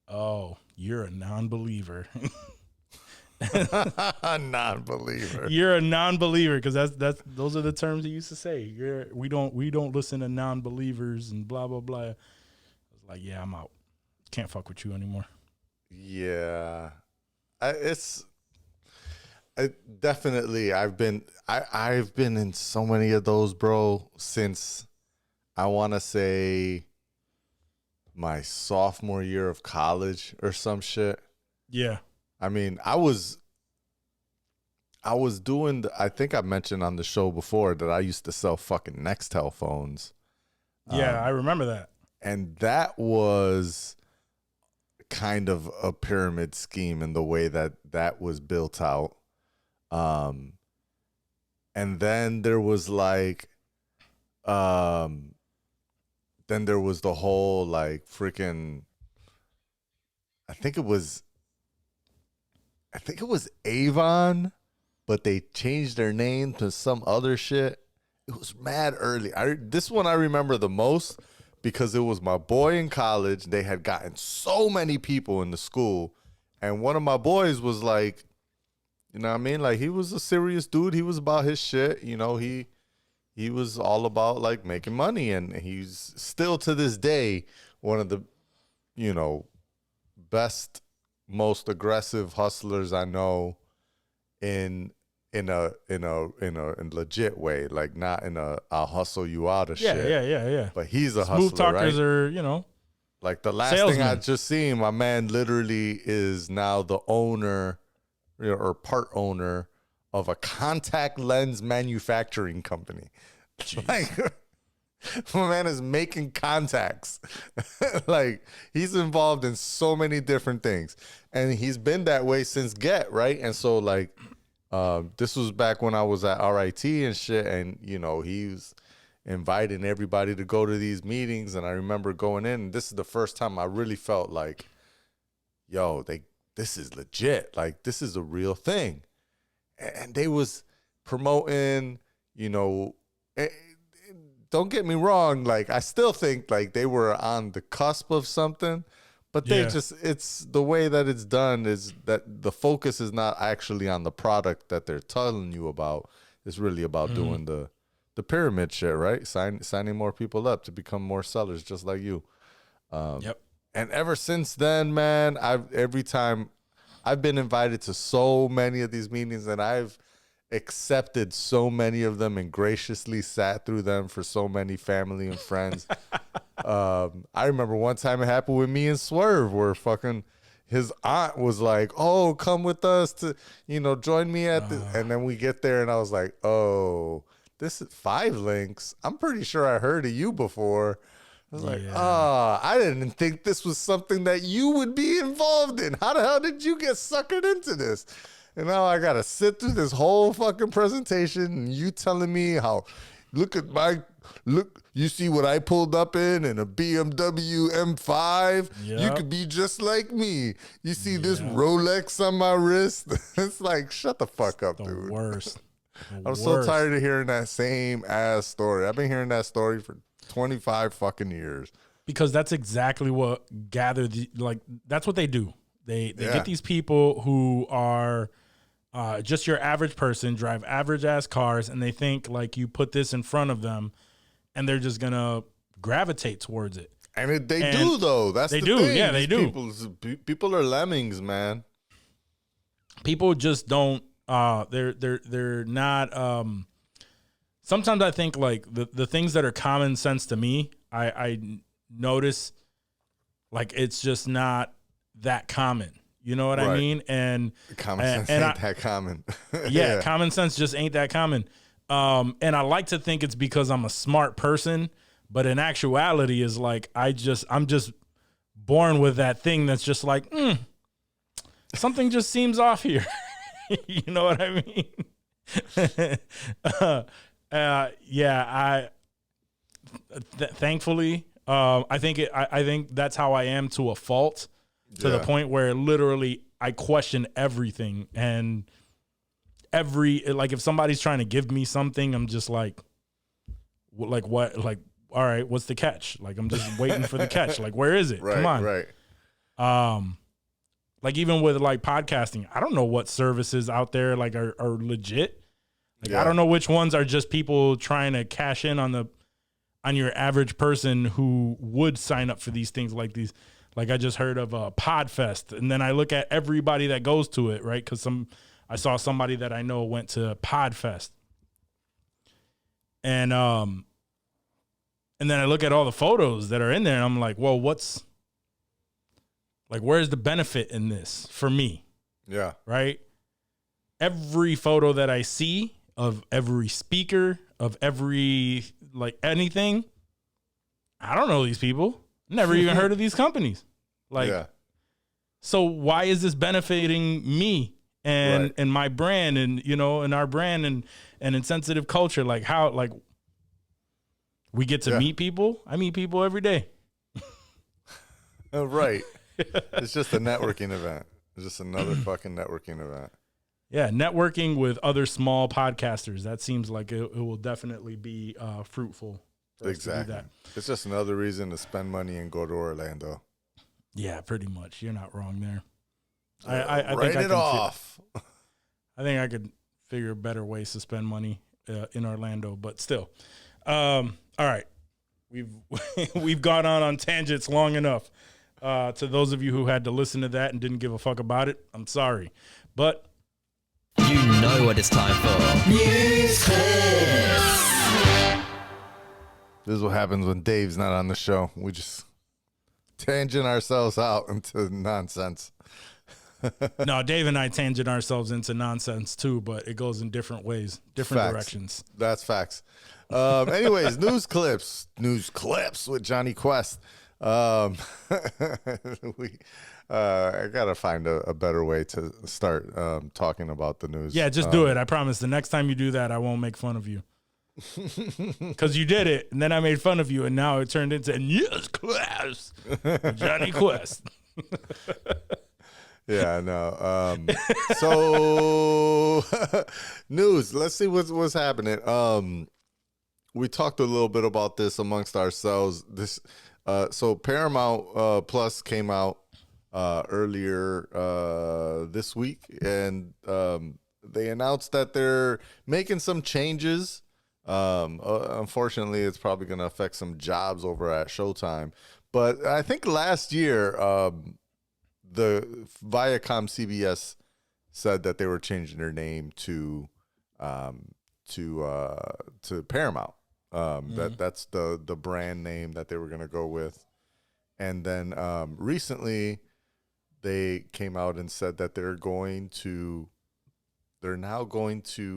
oh, you're a non-believer. Non-believer. You're a non-believer, because those are the terms he used to say. We don't listen to non-believers and blah, blah, blah. I was like, yeah, I'm out. Can't fuck with you anymore. Yeah. Definitely, I've been in so many of those, bro, since I want to say my sophomore year of college or some shit. Yeah. I mean, I was doing I think I mentioned on the show before that I used to sell fucking Nextel phones. Yeah, I remember that. And that was kind of a pyramid scheme in the way that was built out. And then there was like, then there was the whole like freaking, I think it was Avon, but they changed their name to some other shit. It was mad early. This one I remember the most because it was my boy in college. They had gotten so many people in the school, and one of my boys was like, you know what I mean? Like, he was a serious dude. He was about his shit. He was all about like making money, and he's still to this day one of the, best, most aggressive hustlers I know in a legit way, like not in I'll hustle you out of shit. Yeah. But he's a Smooth hustler, talkers right? are, Like the last thing I Salesman. just seen, my man literally is now the owner or part owner of a contact lens manufacturing company. Like, my man is making contacts. Like, he's involved in so many different things. And he's been that way since Get, right? And so, like, this was back when I was at RIT and shit. And, you know, he was inviting everybody to go to these meetings. And I remember going in. And this is the first time I really felt like, yo, this is legit. Like, this is a real thing. And they was promoting, you know, don't get me wrong. Like, I still think like they were on the cusp of something, but they just, it's the way that it's done is that the focus is not actually on the product that they're telling you about. It's really about doing the pyramid shit, right? Signing more people up to become more sellers, just like you. Yep. And ever since then, man, every time I've been invited to so many of these meetings, and I've accepted so many of them and graciously sat through them for so many family and friends. I remember one time it happened with me and Swerve, where fucking his aunt was like, "Oh, come with us to, you know, join me at the," and then we get there, and I was like, "Oh, this is 5 Links. I'm pretty sure I heard of you before." I was like, I didn't think this was something that you would be involved in. How the hell did you get suckered into this? And now I got to sit through this whole fucking presentation and you telling me how, look, you see what I pulled up in a BMW M5? Yep. You could be just like me. You see this Rolex on my wrist? It's like, shut the fuck up, dude. The worst. I'm so tired of hearing that same ass story. I've been hearing that story for 25 fucking years. Because that's exactly what that's what they do. They get these people who are just your average person, drive average ass cars, and they think like you put this in front of them and they're just gonna gravitate towards it. And they do though. That's the thing. Yeah, they do. People are lemmings, man. People just don't they're not sometimes I think like the things that are common sense to me, I notice like it's just not that common. You know what I mean? And common sense ain't that common. Yeah, common sense just ain't that common. And I like to think it's because I'm a smart person, but in actuality is like I'm just born with that thing that's just like, something just seems off here. You know what I mean? Thankfully, I think that's how I am to a fault, to the point where literally I question everything, and like if somebody's trying to give me something, I'm just like what, like, all right, what's the catch? Like, I'm just waiting for the catch. Like, where is it? Right, come on. Right. Like even with like podcasting, I don't know what services out there like are legit. Like I don't know which ones are just people trying to cash in on your average person who would sign up for these things like these. Like I just heard of a Podfest, and then I look at everybody that goes to it, right? Because I saw somebody that I know went to Podfest, and then I look at all the photos that are in there, and I'm like, well, where's the benefit in this for me? Yeah. Right? Every photo that I see of every speaker, of every, like, anything, I don't know these people. Never even heard of these companies. Like, so why is this benefiting me and my brand and, you know, and our brand and insensitive culture? Like how, like we get to meet people. I meet people every day. Oh, right. It's just a networking event. It's just another fucking networking event. Yeah, networking with other small podcasters. That seems like it will definitely be fruitful. Exactly. It's just another reason to spend money and go to Orlando. Yeah, pretty much. You're not wrong there. I write it off. I think I could figure better ways to spend money in Orlando, but still. All right. We've gone on tangents long enough. To those of you who had to listen to that and didn't give a fuck about it, I'm sorry. But you know what it's time for. News Clips. This is what happens when Dave's not on the show. We just tangent ourselves out into nonsense. No, Dave and I tangent ourselves into nonsense too, but it goes in different ways, different Facts. directions. That's facts. Anyways, news clips with Johnny Quest. I gotta find a better way to start talking about the news. Yeah, just do it. I promise. The next time you do that, I won't make fun of you. Because you did it, and then I made fun of you, and now it turned into yes, Quest, Johnny Quest. Yeah, no. So news. Let's see what's happening. We talked a little bit about this amongst ourselves. So Paramount Plus came out earlier this week, and they announced that they're making some changes. Unfortunately, it's probably going to affect some jobs over at Showtime. But I think last year, the Viacom CBS said that they were changing their name to Paramount. That's the brand name that they were going to go with. And then recently they came out and said that they're now going to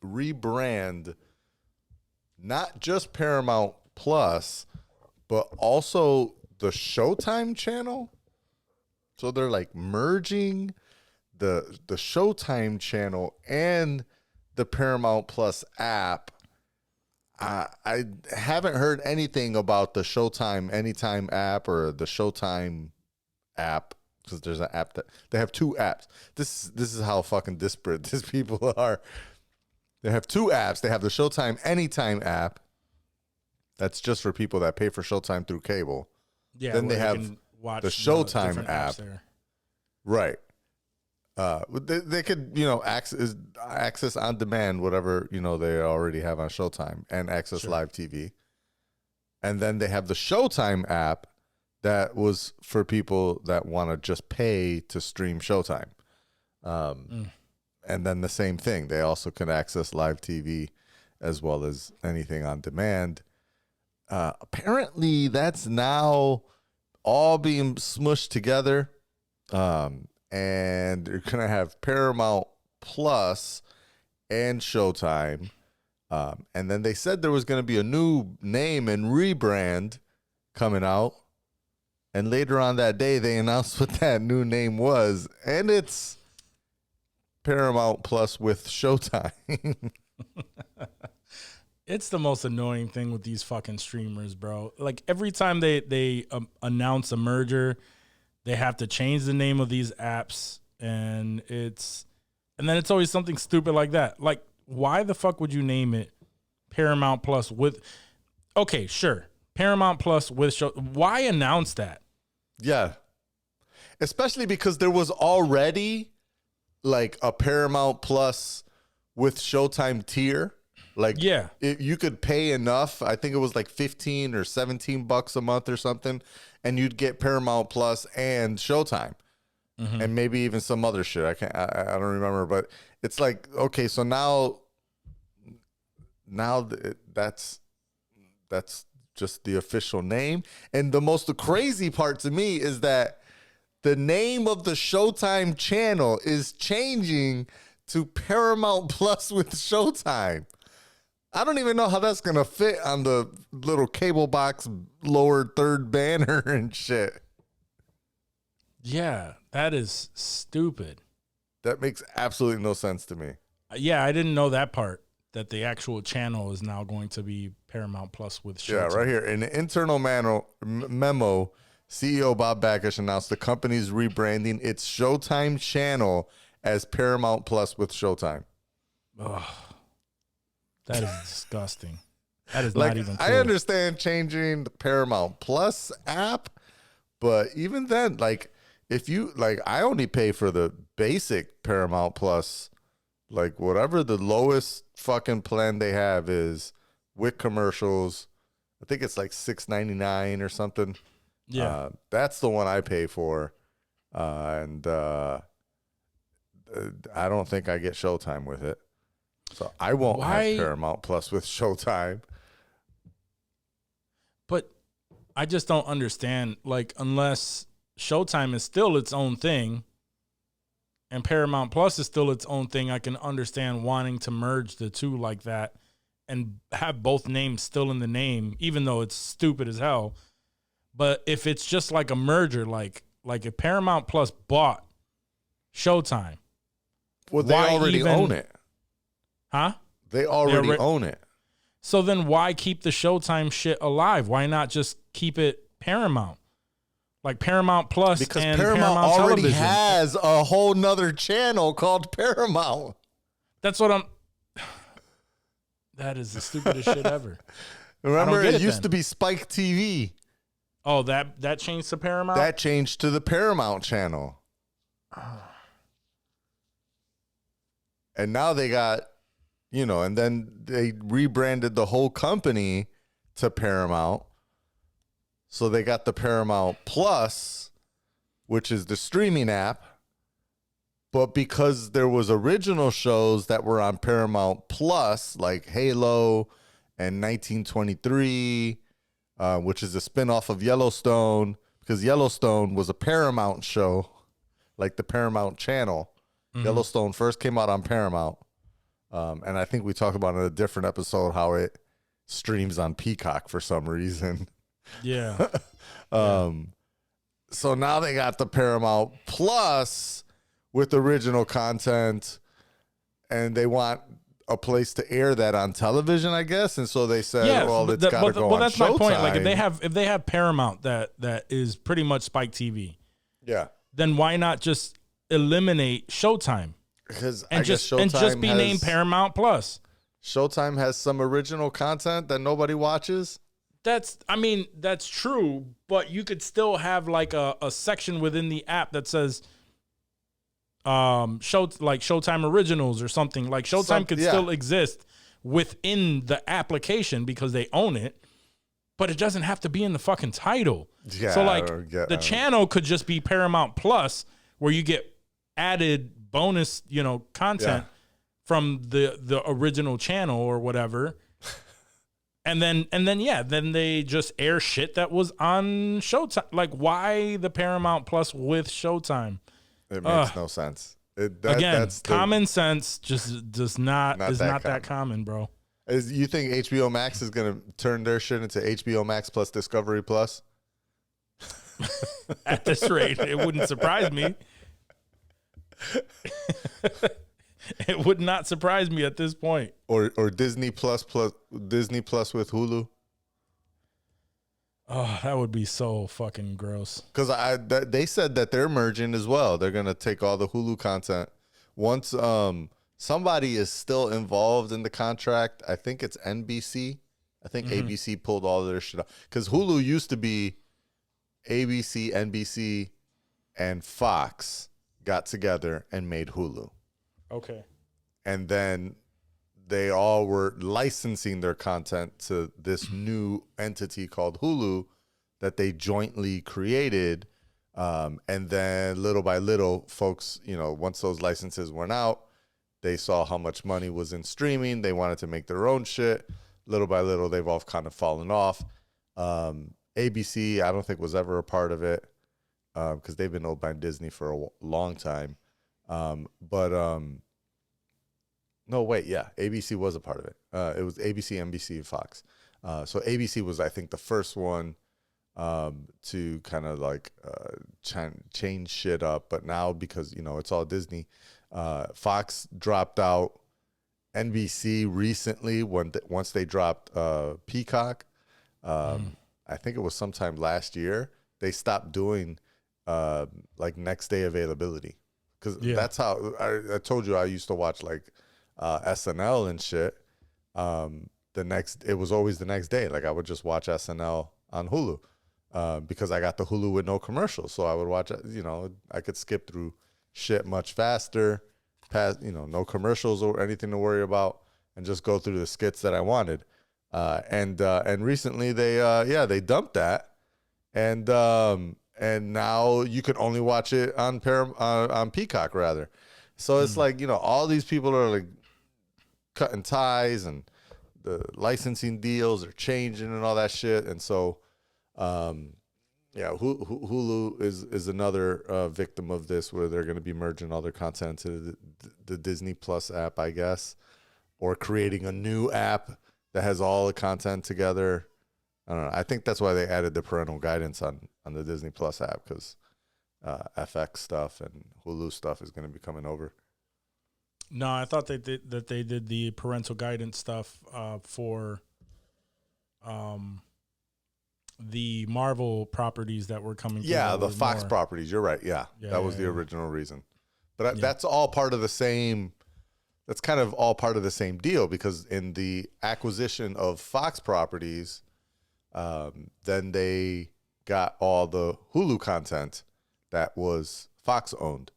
rebrand not just Paramount Plus, but also the Showtime channel. So they're like merging the Showtime channel and the Paramount Plus app. I haven't heard anything about the Showtime Anytime app or the Showtime app, because there's an app that they have two apps. This is how fucking disparate these people are. They have two apps. They have the Showtime Anytime app. That's just for people that pay for Showtime through cable. Yeah. Then they have the Showtime app. Right. They could, access on demand, whatever, they already have on Showtime, and access live TV. And then they have the Showtime app that was for people that want to just pay to stream Showtime. And then the same thing. They also can access live TV as well as anything on demand. Apparently, that's now all being smushed together. And you're going to have Paramount Plus and Showtime. And then they said there was going to be a new name and rebrand coming out. And later on that day, they announced what that new name was. And it's Paramount Plus with Showtime. It's the most annoying thing with these fucking streamers, bro. Like every time they announce a merger, they have to change the name of these apps, and then it's always something stupid like that. Like, why the fuck would you name it Paramount Plus with? Okay, sure, Paramount Plus with show. Why announce that? Yeah, especially because there was already like a Paramount Plus with Showtime tier. Like, yeah, you could pay enough. I think it was like $15 or $17 a month or something, and you'd get Paramount Plus and Showtime, and maybe even some other shit. I don't remember, but it's like, okay, so now that's just the official name. And the crazy part to me is that the name of the Showtime channel is changing to Paramount Plus with Showtime. I don't even know how that's going to fit on the little cable box lower third banner and shit. Yeah, that is stupid. That makes absolutely no sense to me. Yeah, I didn't know that part, that the actual channel is now going to be Paramount Plus with Showtime. Yeah, right here. In the internal memo, CEO Bob Bakish announced the company's rebranding its Showtime channel as Paramount Plus with Showtime. Ugh. That is disgusting. That is like, not even cool. I understand changing the Paramount Plus app, but even then, like, if you, like, I only pay for the basic Paramount Plus, like, whatever the lowest fucking plan they have is with commercials. I think it's like $6.99 or something. Yeah. That's the one I pay for. And I don't think I get Showtime with it. So I won't have Paramount Plus with Showtime. But I just don't understand. Like, unless Showtime is still its own thing and Paramount Plus is still its own thing, I can understand wanting to merge the two like that and have both names still in the name, even though it's stupid as hell. But if it's just like a merger, like if Paramount Plus bought Showtime, well, they already own it. Huh? They already own it. So then why keep the Showtime shit alive? Why not just keep it Paramount? Like Paramount Plus, because and Paramount already Television has a whole nother channel called Paramount. That's what I'm. That is the stupidest shit ever. Remember, it used to be Spike TV. Oh, that changed to Paramount? That changed to the Paramount channel. And now they got, and then they rebranded the whole company to Paramount. So they got the Paramount Plus, which is the streaming app. But because there was original shows that were on Paramount Plus, like Halo and 1923, which is a spinoff of Yellowstone, because Yellowstone was a Paramount show, like the Paramount channel. Mm-hmm. Yellowstone first came out on Paramount. And I think we talked about in a different episode how it streams on Peacock for some reason. Yeah. So now they got the Paramount Plus with original content, and they want a place to air that on television, I guess. And so they said, well, it's got to go on that's Showtime. My point. Like if they have Paramount that is pretty much Spike TV, yeah, then why not just eliminate Showtime? Because just be named Paramount Plus. Showtime has some original content that nobody watches. That's true, but you could still have like a section within the app that says Showtime Originals or something. Like Showtime could still exist within the application because they own it, but it doesn't have to be in the fucking title. Yeah, so like the channel could just be Paramount Plus, where you get added bonus, content from the original channel or whatever. And then they just air shit that was on Showtime. Like, why the Paramount Plus with Showtime? It makes no sense. Common sense just is not that common, bro. You think HBOMax is gonna turn their shit into HBOMax plus Discovery Plus? At this rate, it wouldn't surprise me. It would not surprise me at this point. Or Disney Plus Disney Plus with Hulu. Oh, that would be so fucking gross. Because they said that they're merging as well. They're gonna take all the Hulu content. Once somebody is still involved in the contract, I think it's NBC. I think ABC pulled all of their shit out. Because Hulu used to be ABC, NBC, and Fox got together and made Hulu. Okay. And then they all were licensing their content to this new entity called Hulu that they jointly created. And then little by little, folks, once those licenses went out, they saw how much money was in streaming. They wanted to make their own shit. Little by little, they've all kind of fallen off. ABC, I don't think was ever a part of it because they've been owned by Disney for a long time. No, wait, yeah, ABC was a part of it. It was ABC, NBC, and Fox. So ABC was, I think, the first one to kind of like change shit up. But now, because, it's all Disney, Fox dropped out. NBC recently, once they dropped Peacock, I think it was sometime last year, they stopped doing like next day availability. Because that's how I told you I used to watch like SNL and shit. It was always the next day. Like I would just watch SNL on Hulu because I got the Hulu with no commercials. So I would watch, I could skip through shit much faster, no commercials or anything to worry about, and just go through the skits that I wanted. And recently they dumped that, and now you can only watch it on Peacock rather. So it's like, all these people are like cutting ties and the licensing deals are changing and all that shit. And so Yeah, Hulu is another victim of this, where they're going to be merging all their content to the Disney Plus app, I guess, or creating a new app that has all the content together. I don't know. I think that's why they added the parental guidance on the Disney Plus app, because FX stuff and Hulu stuff is going to be coming over. No, I thought they did the parental guidance stuff for the Marvel properties that were coming. Yeah, the Fox properties. You're right. Yeah, that was the original reason. But that's all part of the same. That's kind of all part of the same deal, because in the acquisition of Fox properties, then they got all the Hulu content that was Fox owned.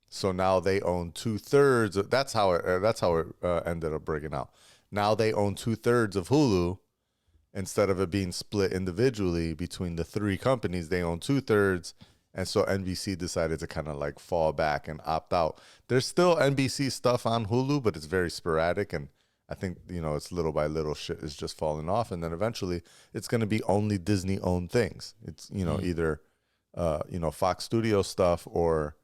So now they own 2/3. That's how it ended up breaking out. Now they own 2/3 of Hulu. Instead of it being split individually between the three companies, they own 2/3. And so NBC decided to kind of like fall back and opt out. There's still NBC stuff on Hulu, but it's very sporadic. And I think, it's little by little shit is just falling off. And then eventually it's going to be only Disney owned things. It's, either, Fox Studio stuff or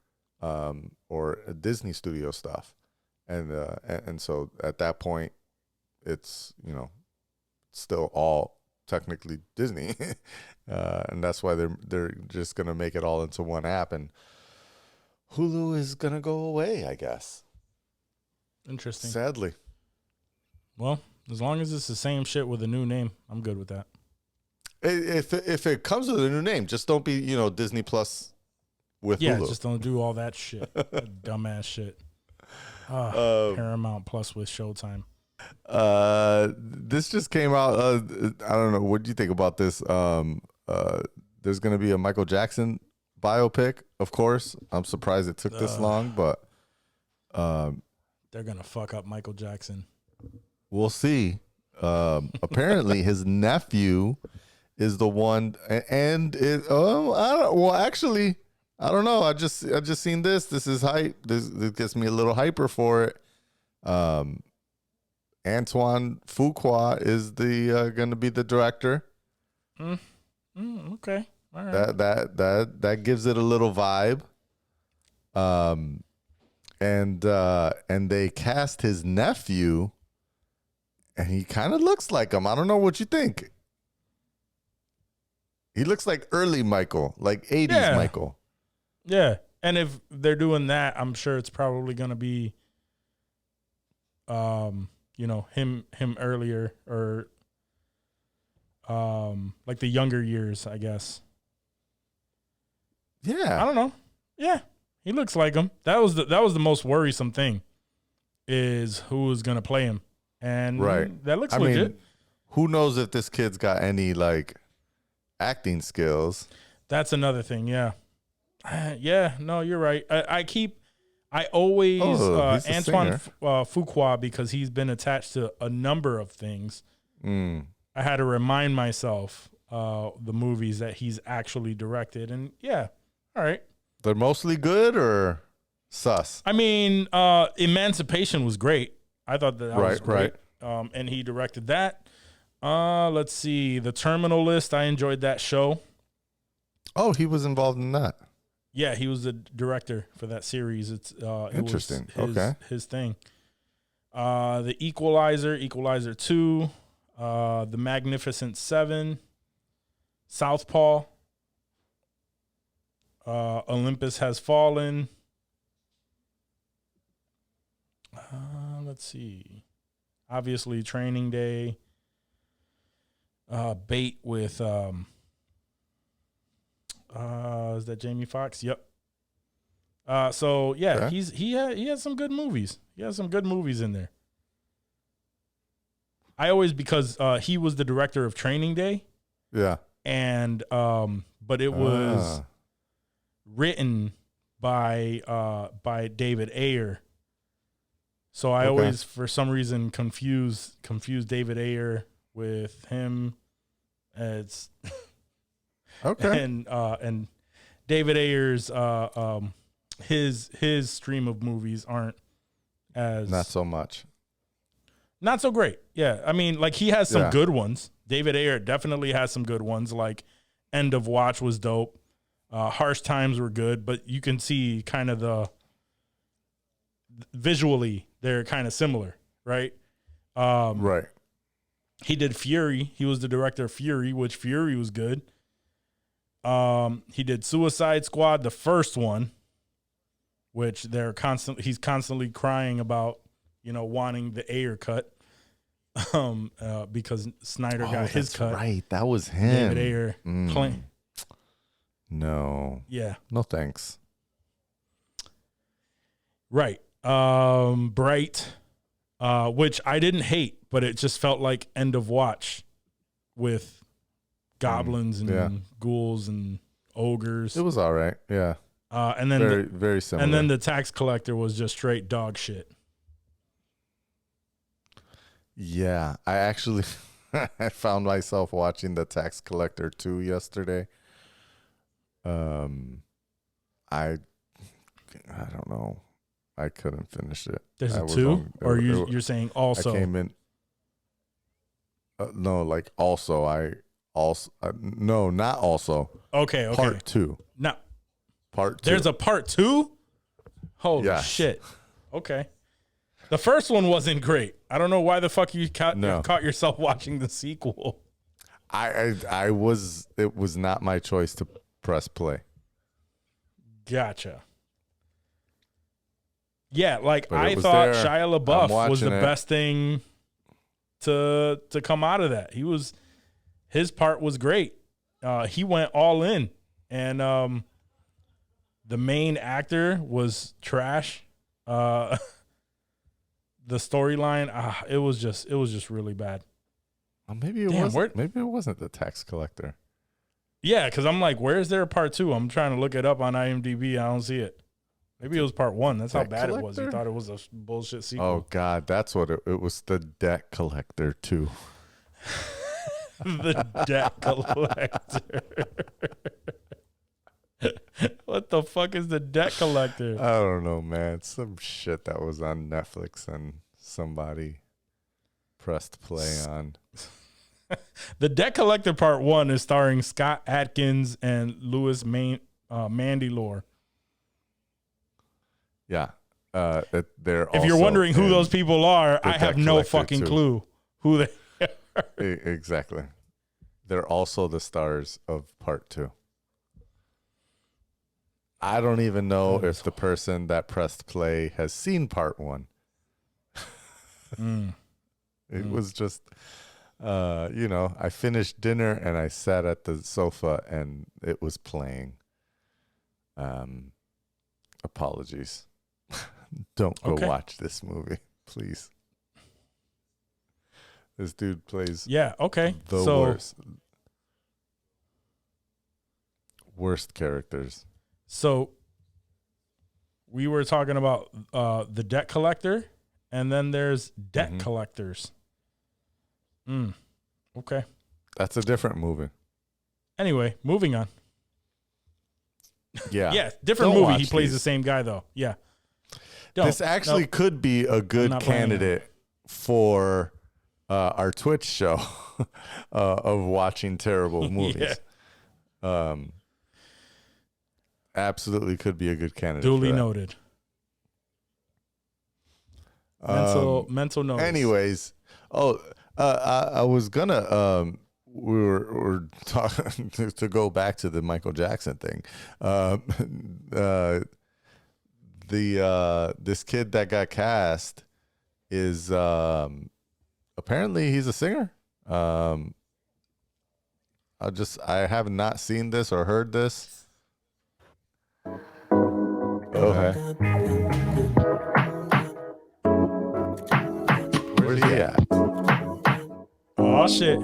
Disney Studio stuff. And so at that point, it's, still all technically Disney. And that's why they're just going to make it all into one app, and Hulu is going to go away, I guess. Interesting. Sadly. Well, as long as it's the same shit with a new name, I'm good with that. If it comes with a new name, just don't be, Disney Plus with Hulu. Yeah, just don't do all that shit. That dumbass shit. Paramount Plus with Showtime. This just came out. I don't know. What do you think about this? There's going to be a Michael Jackson biopic, of course. I'm surprised it took this long, but they're going to fuck up Michael Jackson. We'll see. Apparently his nephew is the one, and actually, I don't know. I just seen this. This is hype. This gets me a little hyper for it. Antoine Fuqua is the going to be the director. Okay, all right. That gives it a little vibe. And they cast his nephew, and he kind of looks like him. I don't know what you think. He looks like early Michael, like 80s Michael. Yeah, and if they're doing that, I'm sure it's probably going to be him earlier, or like the younger years, I guess. Yeah. I don't know. Yeah. He looks like him. That was the most worrisome thing, is who was going to play him. And that looks legit. Mean, who knows if this kid's got any like acting skills? That's another thing. Yeah. Yeah, no, you're right. I always Antoine Fuqua, because he's been attached to a number of things. I had to remind myself the movies that he's actually directed, and yeah, all right. They're mostly good or sus? I mean, Emancipation was great. I thought that was great. Right. And he directed that. Let's see, The Terminal List. I enjoyed that show. Oh, he was involved in that. Yeah, he was the director for that series. It's interesting. His thing. The Equalizer 2, The Magnificent Seven, Southpaw, Olympus Has Fallen. Let's see. Obviously, Training Day. Bait with is that Jamie Foxx? Yep. So yeah, he has some good movies. He has some good movies in there. I always, because he was the director of Training Day. Yeah. And but it was written by David Ayer. So I always, for some reason, confuse David Ayer with him. It's okay. And David Ayer's his stream of movies aren't as not so much. Not so great. Yeah. I mean, like, he has some good ones, David Ayer definitely has some good ones. Like End of Watch was dope. Harsh Times were good, but you can see kind of visually they're kind of similar, right? Right. He did Fury. He was the director of Fury, which Fury was good. He did Suicide Squad, the first one, which he's constantly crying about, wanting the Ayer cut. Because Snyder got his cut. Right, that was him. David Ayer playing. No. Yeah. No thanks. Right. Bright, which I didn't hate, but it just felt like End of Watch with goblins and ghouls and ogres. It was all right. Yeah. And then very similar. And then the Tax Collector was just straight dog shit. Yeah, I actually I found myself watching the Tax Collector 2 yesterday. I don't know. I couldn't finish it. There's a 2, or you're saying also? I came in. No, like also. No, not also. Okay. Part 2. No. Part 2. There's a part 2? Holy shit. Okay. The first one wasn't great. I don't know why the fuck you caught yourself watching the sequel. It was not my choice to press play. Gotcha. Yeah, like But I thought Shia LaBeouf was the best thing to come out of that. His part was great. He went all in, and the main actor was trash. The storyline, it was just really bad. Well, maybe it wasn't the Tax Collector. Yeah, because I'm like, where is there a part 2? I'm trying to look it up on IMDb. I don't see it. Maybe it was part 1. That's how bad it was. You thought it was a bullshit sequel. Oh God, that's what it was. The Debt Collector 2. The Debt Collector. What the fuck is the Debt Collector? I don't know, man. Some shit that was on Netflix and somebody pressed play on. The Debt Collector Part 1 is starring Scott Adkins and Louis Mandylor. Yeah. They're if you're wondering who those people are, I have no fucking clue who they are. Exactly. They're also the stars of Part 2. I don't even know if the person that pressed play has seen Part 1. It was just, I finished dinner and I sat at the sofa and it was playing. Apologies. Don't go watch this movie, please. This dude plays the worst characters. So we were talking about the Debt Collector, and then there's Debt Collectors. Okay. That's a different movie. Anyway, moving on. Yeah. Yeah, different movie. He plays the same guy, though. Yeah. This actually could be a good candidate for our Twitch show of watching terrible movies. Yeah. Absolutely could be a good candidate. Duly noted. Mental notice. Anyways, I was gonna we were talking to go back to the Michael Jackson thing. This kid that got cast is apparently he's a singer. I have not seen this or heard this. Okay. Where's he at? Oh shit.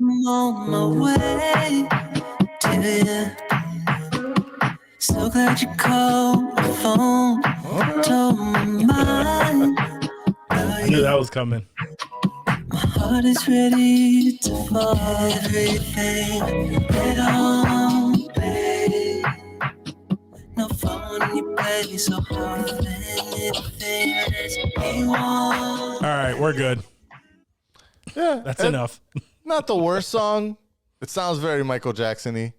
I'm on my way to you. So glad you called the phone. Told my mind. I knew that was coming. My heart is ready to fall. Everything head on, babe. No phone when you play so hard. Anything that you want. All right, we're good. Yeah, that's enough. Not the worst song. It sounds very Michael Jackson-y.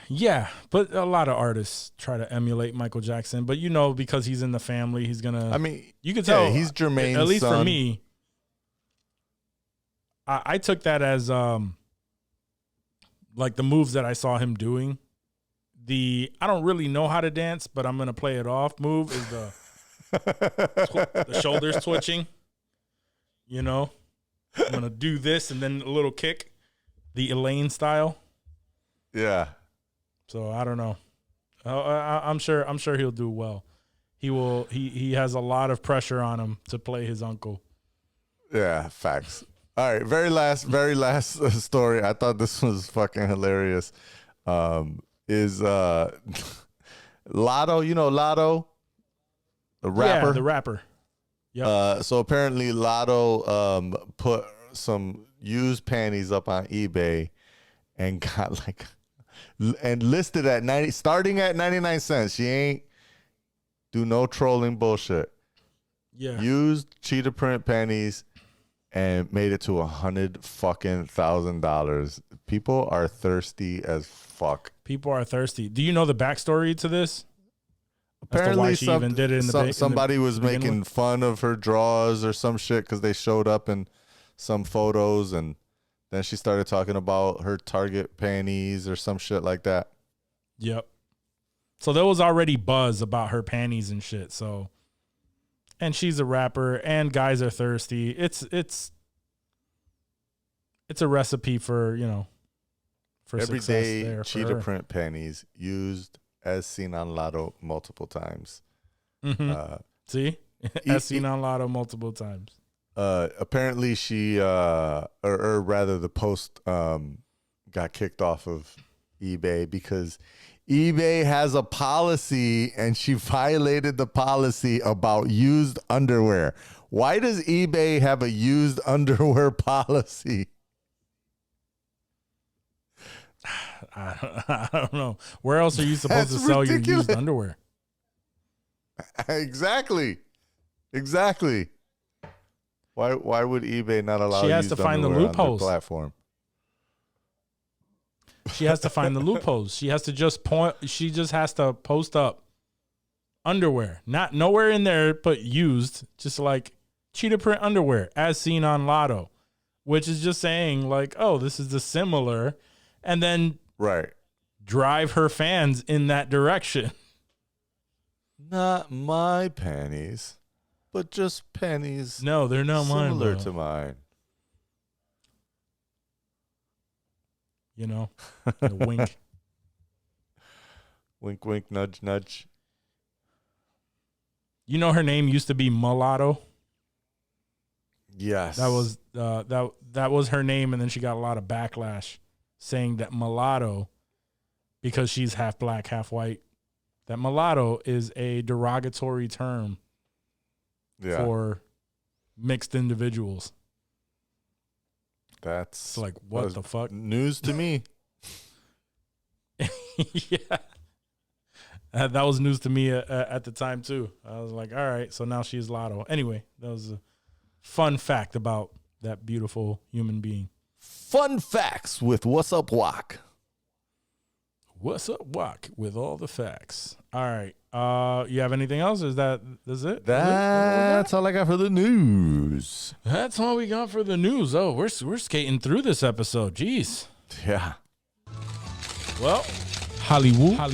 Yeah, but a lot of artists try to emulate Michael Jackson. But, because he's in the family, he's going to... I mean, you can tell he's Jermaine's at least son. For me, I took that as like the moves that I saw him doing. I don't really know how to dance, but I'm going to play it off move is the shoulders twitching. I'm going to do this and then a little kick, the Elaine style. Yeah. So I don't know. I'm sure he'll do well. He has a lot of pressure on him to play his uncle. Yeah, facts. All right, very last story. I thought this was fucking hilarious. Is Latto, Latto, the rapper? Yeah, the rapper. Yep. So apparently Latto put some used panties up on eBay and got and listed at starting at 99 cents. She ain't do no trolling bullshit. Yeah. Used cheetah print panties and made it to $100,000. People are thirsty as fuck. People are thirsty. Do you know the backstory to this? Apparently, as to why she even did it in the somebody was making fun of her draws or some shit because they showed up in some photos, and then she started talking about her Target panties or some shit like that. Yep. So there was already buzz about her panties and shit. So, and she's a rapper, and guys are thirsty. It's a recipe for for everyday success there cheetah print panties used as seen on Latto multiple times. Mm-hmm. See, as seen on Latto multiple times. Apparently she or rather the post got kicked off of eBay because eBay has a policy and she violated the policy about used underwear. Why does eBay have a used underwear policy? I don't know. Where else are you supposed to sell your used underwear? Exactly. Why would eBay not allow? She has to find the loopholes. On their platform. She has to find the loopholes. She has to just point. She just has to post up underwear, not nowhere in there, but used, just like cheetah print underwear as seen on Latto, which is just saying like, oh, this is the similar, and then drive her fans in that direction. Not my panties, but just panties. No, they're not mine. Similar to mine. A wink. Wink, wink, nudge, nudge. Her name used to be Mulatto. Yes. That was that was her name, and then she got a lot of backlash saying that mulatto, because she's half black, half white, that mulatto is a derogatory term for mixed individuals. That's like, what the fuck? News to me. Yeah. That was news to me at the time, too. I was like, all right, so now she's Latto. Anyway, that was a fun fact about that beautiful human being. Fun facts with What's Up, Juac. What's Up, Juac, with all the facts. All right. You have anything else? Is that it? That's all I got for the news. That's all we got for the news. Oh, we're skating through this episode. Jeez. Yeah. Well, HOLLYWOO.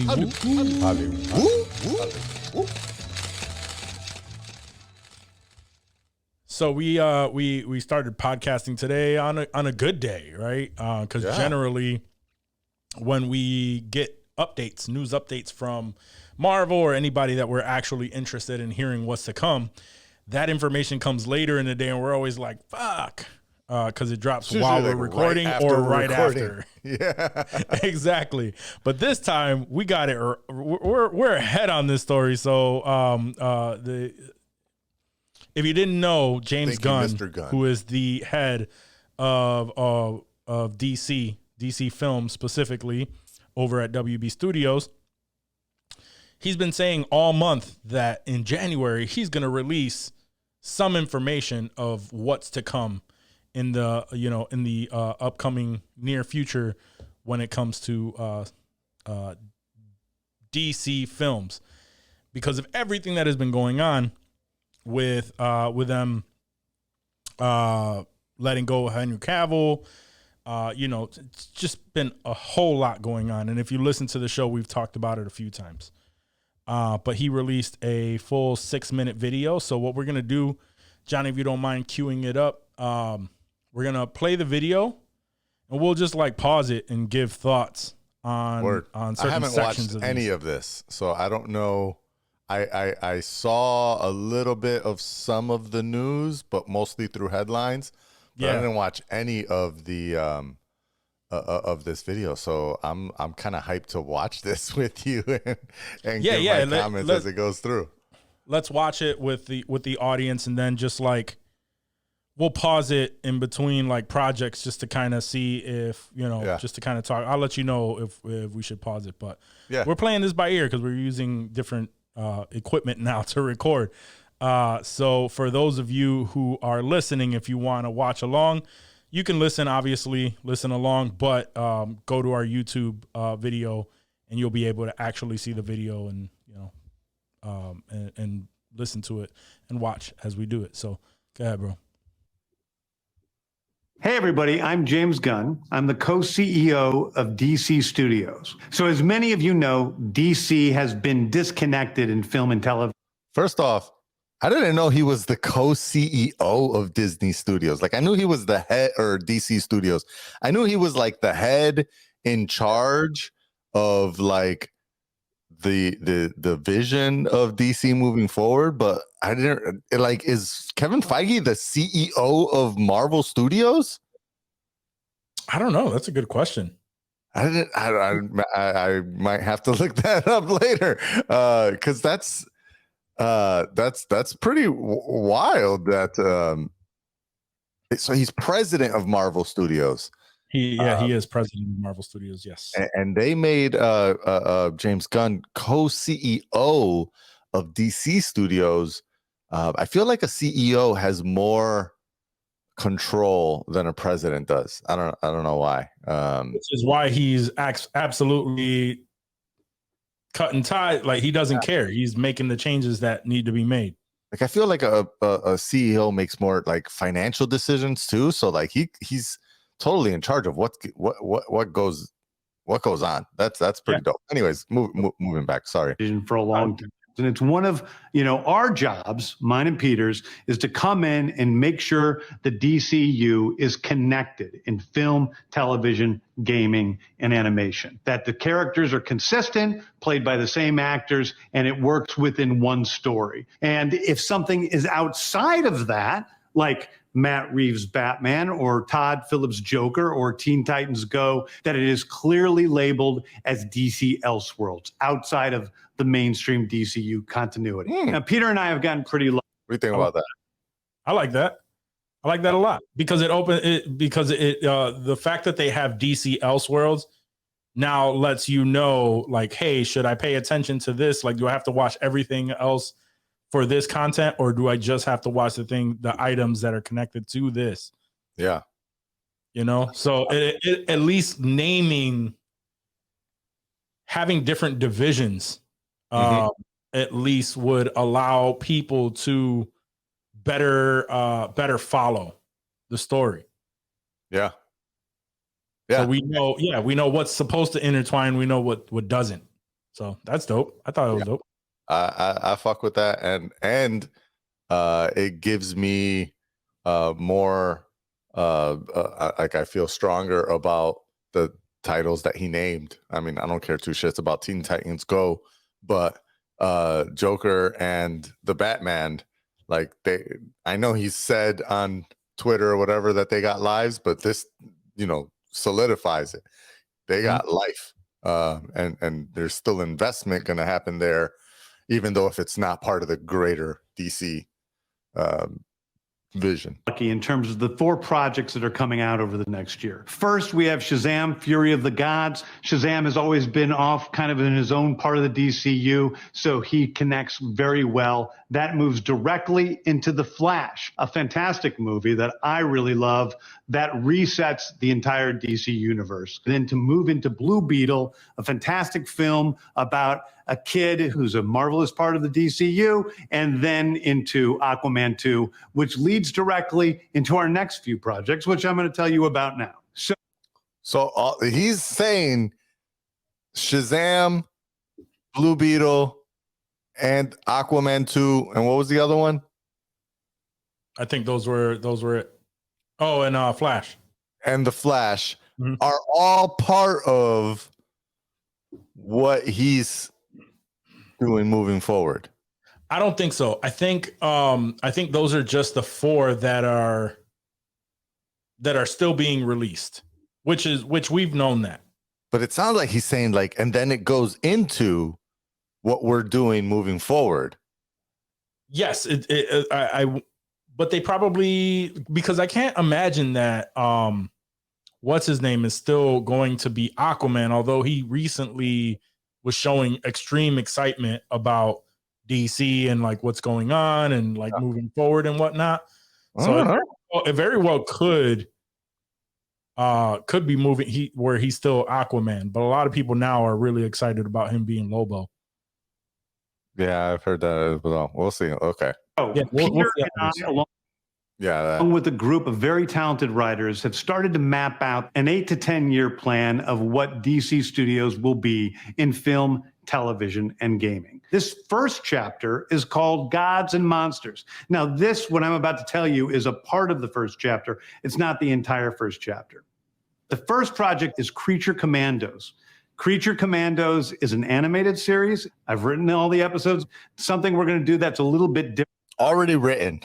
So we started podcasting today on a good day, right? Because generally, when we get news updates from Marvel or anybody that we're actually interested in hearing what's to come, that information comes later in the day, and we're always like, "Fuck," because it drops while we're recording or right after. Yeah, exactly. But this time we got it. We're ahead on this story. So if you didn't know, James Gunn, who is the head of DC Films specifically over at WB Studios, he's been saying all month that in January he's going to release some information of what's to come in the upcoming near future when it comes to DC films, because of everything that has been going on with them letting go of Henry Cavill. It's just been a whole lot going on. And if you listen to the show, we've talked about it a few times. But he released a full 6-minute video. So what we're going to do, Johnny, if you don't mind queuing it up, we're going to play the video and we'll just like pause it and give thoughts on certain sections. I haven't watched any of this, so I don't know. I saw a little bit of some of the news, but mostly through headlines. But I didn't watch any of the of this video, so I'm kind of hyped to watch this with you and give my comments as it goes through. Let's watch it with the audience, and then just like we'll pause it in between like projects just to kind of see if just to kind of talk. I'll let you know if we should pause it, but we're playing this by ear because we're using different equipment now to record. So for those of you who are listening, if you want to watch along, you can listen along, but go to our YouTube video and you'll be able to actually see the video and and listen to it and watch as we do it. So go ahead, bro. Hey, everybody, I'm James Gunn. I'm the co-CEO of DC Studios. So as many of you know, DC has been disconnected in film and television. First off, I didn't know he was the co-CEO of Disney Studios. Like, I knew he was the head, or DC Studios. I knew he was like the head in charge of like the vision of DC moving forward, but I didn't like, is Kevin Feige the CEO of Marvel Studios? I don't know. That's a good question. I might have to look that up later. Cause that's pretty wild that, so he's president of Marvel Studios. He is president of Marvel Studios. Yes. And they made James Gunn co-CEO of DC Studios. I feel like a CEO has more control than a president does. I don't know why. Which is why he's absolutely cutting ties. Like, he doesn't care. He's making the changes that need to be made. Like, I feel like a CEO makes more like financial decisions too. So like he's totally in charge of what goes on. That's pretty dope. Anyways, moving back. Sorry. For a long time. And it's one of, our jobs, mine and Peter's, is to come in and make sure the DCU is connected in film, television, gaming, and animation. That the characters are consistent, played by the same actors, and it works within one story. And if something is outside of that, like Matt Reeves' Batman or Todd Phillips' Joker or Teen Titans Go, that it is clearly labeled as DC Elseworlds, outside of the mainstream DCU continuity. Now, Peter and I have gotten pretty low. What do you think about that? I like that. I like that a lot because the fact that they have DC Elseworlds now lets you know, like, hey, should I pay attention to this? Like, do I have to watch everything else for this content, or do I just have to watch the items that are connected to this? Yeah. So it at least having different divisions at least would allow people to better follow the story. Yeah. So we know what's supposed to intertwine. We know what doesn't. So that's dope. I thought it was dope. I fuck with that, and it gives me more like, I feel stronger about the titles that he named. I mean, I don't care two shits about Teen Titans Go, but Joker and the Batman, like, I know he said on Twitter or whatever that they got lives, but this solidifies it. They got life, and there's still investment going to happen there, even though if it's not part of the greater DC vision. Lucky in terms of the 4 projects that are coming out over the next year. First, we have Shazam, Fury of the Gods. Shazam has always been off kind of in his own part of the DCU, so he connects very well. That moves directly into The Flash, a fantastic movie that I really love that resets the entire DC universe. And then to move into Blue Beetle, a fantastic film about a kid who's a marvelous part of the DCU, and then into Aquaman 2, which leads directly into our next few projects, which I'm going to tell you about now. So he's saying Shazam, Blue Beetle, and Aquaman 2, and what was the other one? I think those were it. Oh, and Flash. And The Flash are all part of what he's doing moving forward. I don't think so. I think those are just the 4 that are still being released, which we've known that. But it sounds like he's saying like, and then it goes into what we're doing moving forward. Yes, but they probably, because I can't imagine that what's his name is still going to be Aquaman, although he recently was showing extreme excitement about DC and like what's going on and like moving forward and whatnot. So it very well could be moving where he's still Aquaman, but a lot of people now are really excited about him being Lobo. Yeah, I've heard that as well. We'll see. Okay. Yeah, Peter and I, along with a group of very talented writers, have started to map out an 8 to 10 year plan of what DC Studios will be in film, television, and gaming. This first chapter is called Gods and Monsters. Now, what I'm about to tell you, is a part of the first chapter. It's not the entire first chapter. The first project is Creature Commandos. Creature Commandos is an animated series. I've written all the episodes. Something we're going to do that's a little bit different. Already written.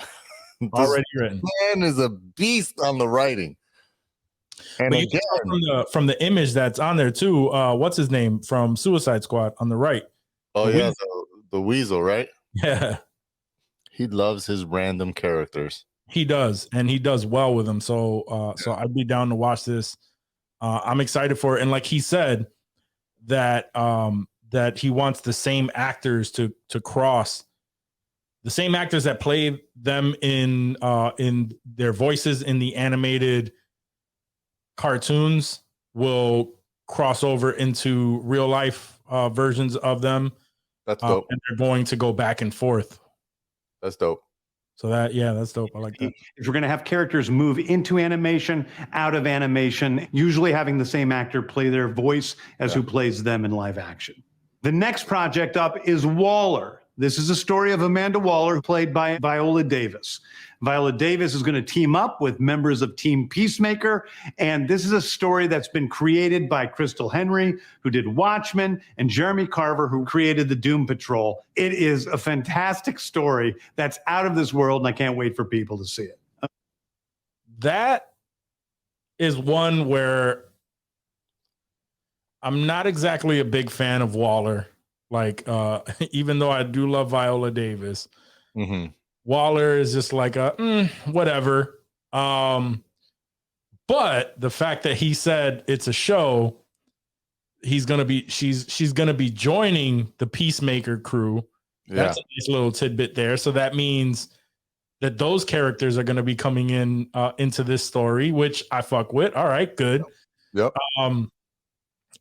Already written. Man is a beast on the writing. And but again, from the image that's on there too, what's his name from Suicide Squad on the right? Oh, yeah, the Weasel, right? Yeah. He loves his random characters. He does, and he does well with them. So I'd be down to watch this. I'm excited for it. And like he said, that he wants the same actors to cross, the same actors that play them in their voices in the animated cartoons will cross over into real life versions of them. That's dope. And they're going to go back and forth. That's dope. So that's dope. I like that. If we're going to have characters move into animation, out of animation, usually having the same actor play their voice as who plays them in live action. The next project up is Waller. This is a story of Amanda Waller, played by Viola Davis. Viola Davis is going to team up with members of Team Peacemaker, and this is a story that's been created by Crystal Henry, who did Watchmen, and Jeremy Carver, who created the Doom Patrol. It is a fantastic story that's out of this world, and I can't wait for people to see it. That is one where I'm not exactly a big fan of Waller. Like, even though I do love Viola Davis, Waller is just like whatever. But the fact that he said it's a show, she's gonna be joining the Peacemaker crew. That's a nice little tidbit there. So that means that those characters are gonna be coming in into this story, which I fuck with. All right, good. Yep.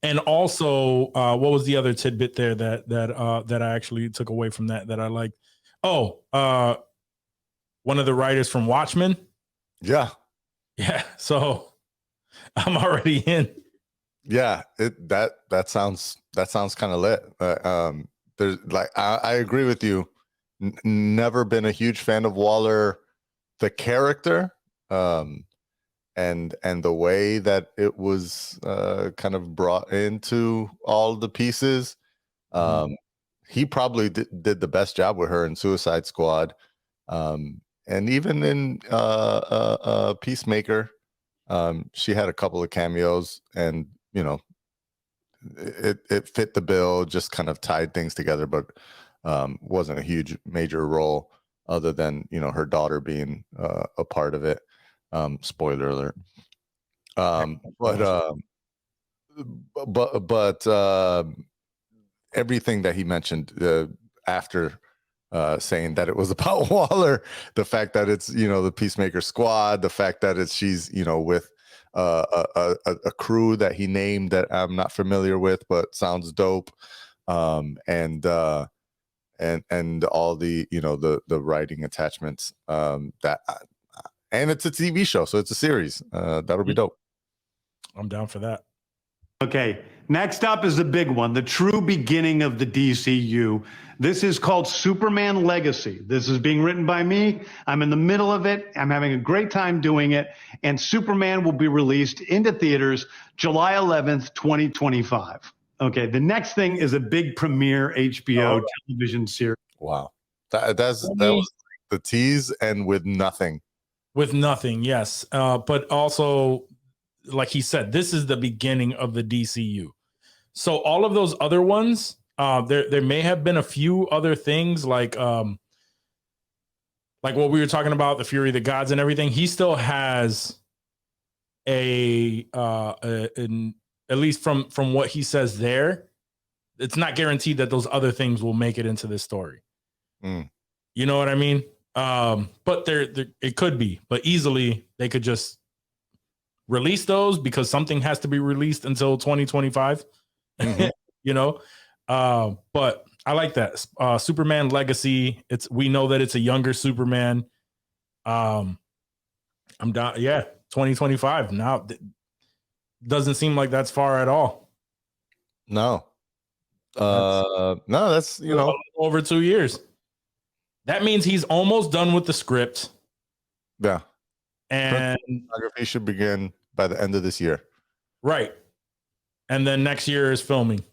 And also, what was the other tidbit there that I actually took away from that I liked? Oh, one of the writers from Watchmen. Yeah. So I'm already in. Yeah, that sounds kind of lit. There's like I agree with you. Never been a huge fan of Waller, the character. And the way that it was kind of brought into all the pieces, he probably did the best job with her in Suicide Squad, and even in Peacemaker, she had a couple of cameos, and it fit the bill, just kind of tied things together, but wasn't a huge major role. other than, you know, her daughter being a part of it. Spoiler alert. But everything that he mentioned after saying that it was about Waller, the fact that it's, you know, the Peacemaker Squad, the fact that she's, you know, with a crew that he named that I'm not familiar with, but sounds dope, and all the, you know, the writing attachments, and it's a TV show, so it's a series. That'll be dope. I'm down for that. Okay, next up is the big one, the true beginning of the DCU. This is called Superman Legacy. This is being written by me. I'm in the middle of it. I'm having a great time doing it. And Superman will be released into theaters July 11th, 2025. Okay, the next thing is a big premiere HBO television series. Wow. That was the tease, and with nothing. With nothing, yes. But also, like he said, this is the beginning of the DCU. So all of those other ones, there may have been a few other things like what we were talking about, the Fury of the Gods and everything. He still has at least from what he says there, it's not guaranteed that those other things will make it into this story. You know what I mean? But it could be, but easily they could just release those because something has to be released until 2025. You know, but I like that. Superman Legacy. We know that it's a younger Superman. I'm down. Yeah, 2025 now. Doesn't seem like that's far at all. No, that's, you know, over 2 years. That means he's almost done with the script. Yeah, and photography should begin by the end of this year. Right, and then next year is filming.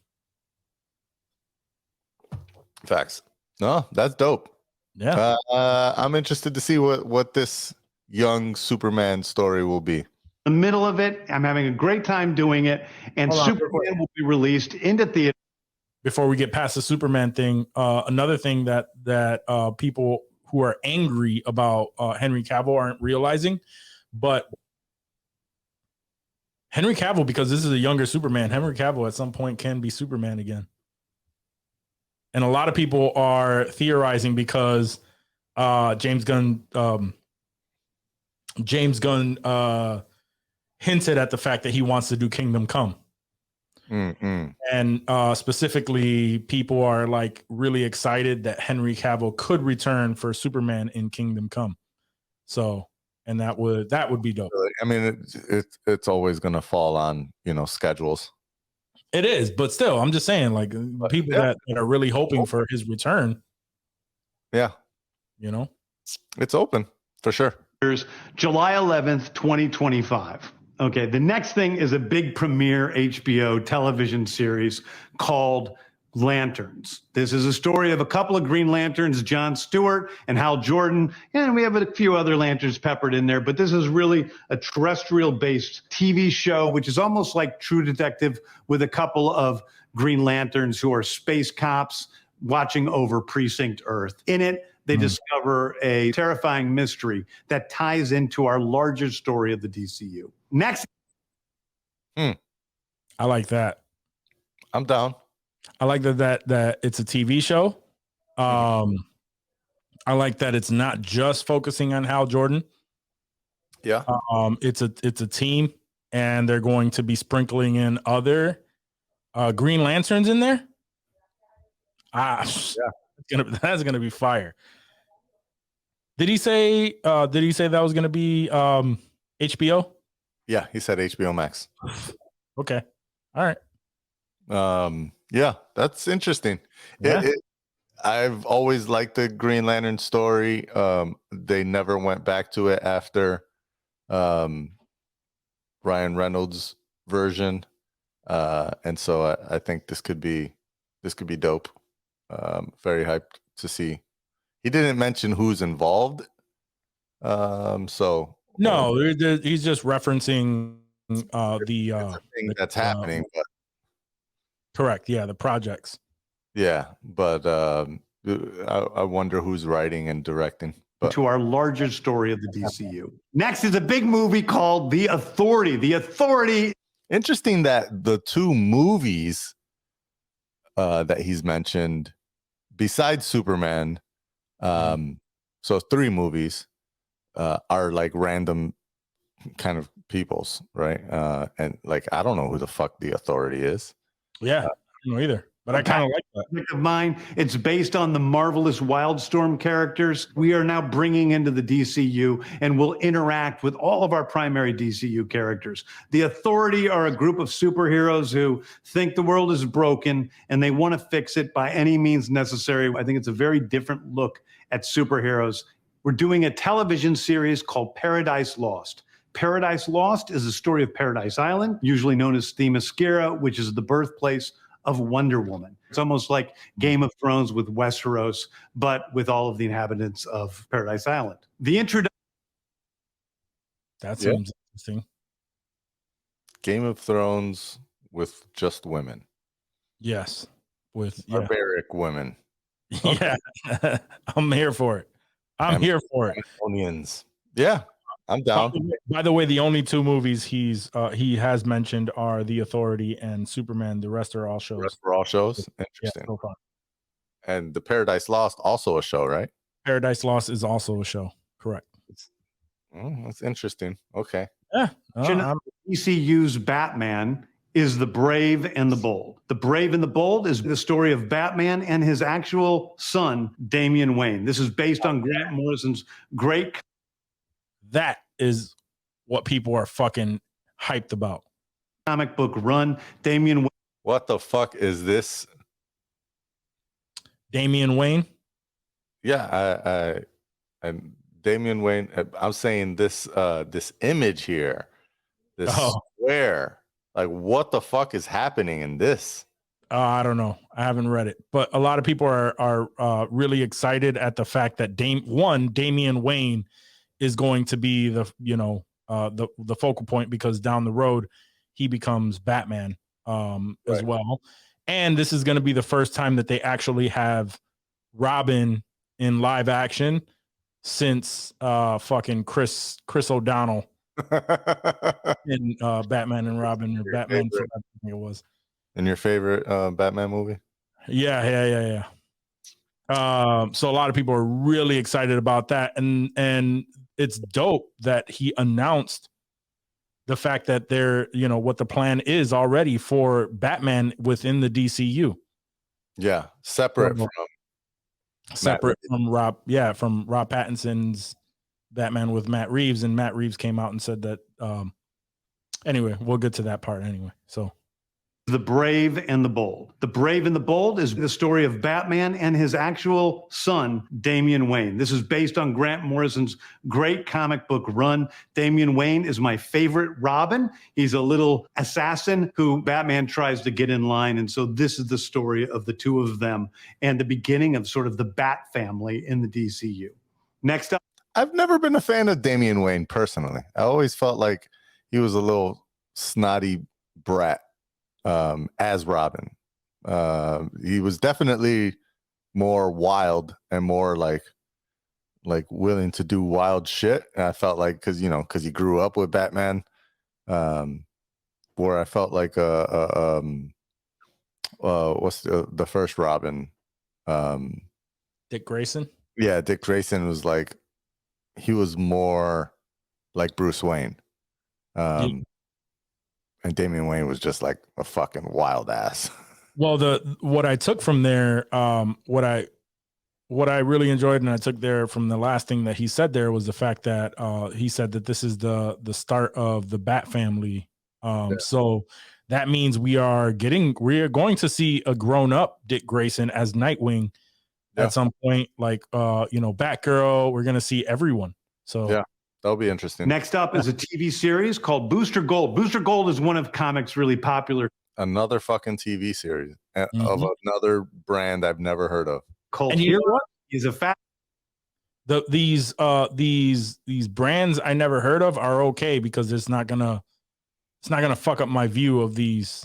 Facts. No, that's dope. Yeah, I'm interested to see what this young Superman story will be. The middle of it, I'm having a great time doing it, and Superman will be released into theater. Before we get past the Superman thing, another thing that people who are angry about Henry Cavill aren't realizing, but Henry Cavill, because this is a younger Superman, Henry Cavill at some point can be Superman again. And a lot of people are theorizing because James Gunn hinted at the fact that he wants to do Kingdom Come. And specifically, people are like really excited that Henry Cavill could return for Superman in Kingdom Come. So, and that would be dope. I mean, it's always going to fall on, you know, schedules. It is, but still, I'm just saying, like, people that are really hoping for his return. Yeah, you know, it's open for sure. Here's July 11th, 2025. Okay, the next thing is a big premiere HBO television series called Lanterns. This is a story of a couple of Green Lanterns, John Stewart and Hal Jordan, and we have a few other lanterns peppered in there, but this is really a terrestrial-based TV show, which is almost like True Detective with a couple of Green Lanterns who are space cops watching over Precinct Earth. In it, they discover a terrifying mystery that ties into our larger story of the DCU. Next. I like that. I'm down. I like that it's a TV show. I like that it's not just focusing on Hal Jordan. Yeah. It's a team, and they're going to be sprinkling in other Green Lanterns in there. That's gonna be fire. Did he say that was gonna be HBO? Yeah, he said HBOMax. Okay. All right. Yeah, that's interesting. Yeah. I've always liked the Green Lantern story. They never went back to it after Ryan Reynolds' version, and so I think this could be dope. Very hyped to see. He didn't mention who's involved, so no, he's just referencing the thing that's happening. But correct, yeah, the projects. yeah, but I wonder who's writing and directing. But to our larger story of the DCU. Next is a big movie called The Authority. The Authority. interesting that the two movies that he's mentioned, besides Superman, so 3 movies are like random kind of people's, right? And like I don't know who the fuck The Authority is. Yeah, I don't know either. But I kind of like that. Of mine, it's based on the marvelous Wildstorm characters we are now bringing into the DCU and will interact with all of our primary DCU characters. The Authority are a group of superheroes who think the world is broken and they want to fix it by any means necessary. I think it's a very different look at superheroes. We're doing a television series called Paradise Lost. Paradise Lost is the story of Paradise Island, usually known as Themyscira, which is the birthplace of Wonder Woman. It's almost like Game of Thrones with Westeros, but with all of the inhabitants of Paradise Island. The introduction. That seems interesting. Game of Thrones with just women. Yes, with barbaric women. Yeah, I'm here for it. I'm here for it. Onions. Yeah, I'm down. By the way, the only 2 movies he has mentioned are The Authority and Superman. The rest are all shows. Interesting. Yeah, so far. And the Paradise Lost, also a show, right? Paradise Lost is also a show. Correct. That's interesting. Okay. Yeah. DCU's Batman is The Brave and the Bold. The Brave and the Bold is the story of Batman and his actual son, Damian Wayne. This is based on Grant Morrison's great. That is what people are fucking hyped about. Comic book run. Damian Wayne. What the fuck is this? Damian Wayne? Yeah, and Damian Wayne. I'm saying this this image here, this square. Like, what the fuck is happening in this? I don't know. I haven't read it, but a lot of people are really excited at the fact that Damian Wayne is going to be the focal point, because down the road he becomes Batman as well. And this is going to be the first time that they actually have Robin in live action since fucking Chris O'Donnell in Batman and Robin, or Batman Forever, I think it was. In your favorite Batman movie? Yeah. So a lot of people are really excited about that, and it's dope that he announced the fact that they're, what the plan is already for Batman within the DCU. Yeah, separate from Rob Pattinson's Batman with Matt Reeves, and Matt Reeves came out and said that. Anyway, we'll get to that part anyway. So. The Brave and the Bold. The Brave and the Bold is the story of Batman and his actual son, Damian Wayne. This is based on Grant Morrison's great comic book run. Damian Wayne is my favorite Robin. He's a little assassin who Batman tries to get in line. And so this is the story of the two of them and the beginning of sort of the Bat family in the DCU. Next up. I've never been a fan of Damian Wayne personally. I always felt like he was a little snotty brat. As Robin, he was definitely more wild and more like willing to do wild shit. And I felt like because he grew up with Batman, where I felt like what's the first Robin? Dick Grayson. Yeah, Dick Grayson was like, he was more like Bruce Wayne. And Damian Wayne was just like a fucking wild ass. Well, what I took from there, what I really enjoyed, and I took there from the last thing that he said there, was the fact that he said that this is the start of the Bat family. So that means we are going to see a grown up Dick Grayson as Nightwing at some point, like Batgirl. We're gonna see everyone. So yeah. That'll be interesting. Next up is a TV series called Booster Gold. Booster Gold is one of comics' really popular. Another fucking TV series of another brand I've never heard of. Cult Hero is a fact. These brands I never heard of are okay, because it's not gonna fuck up my view of these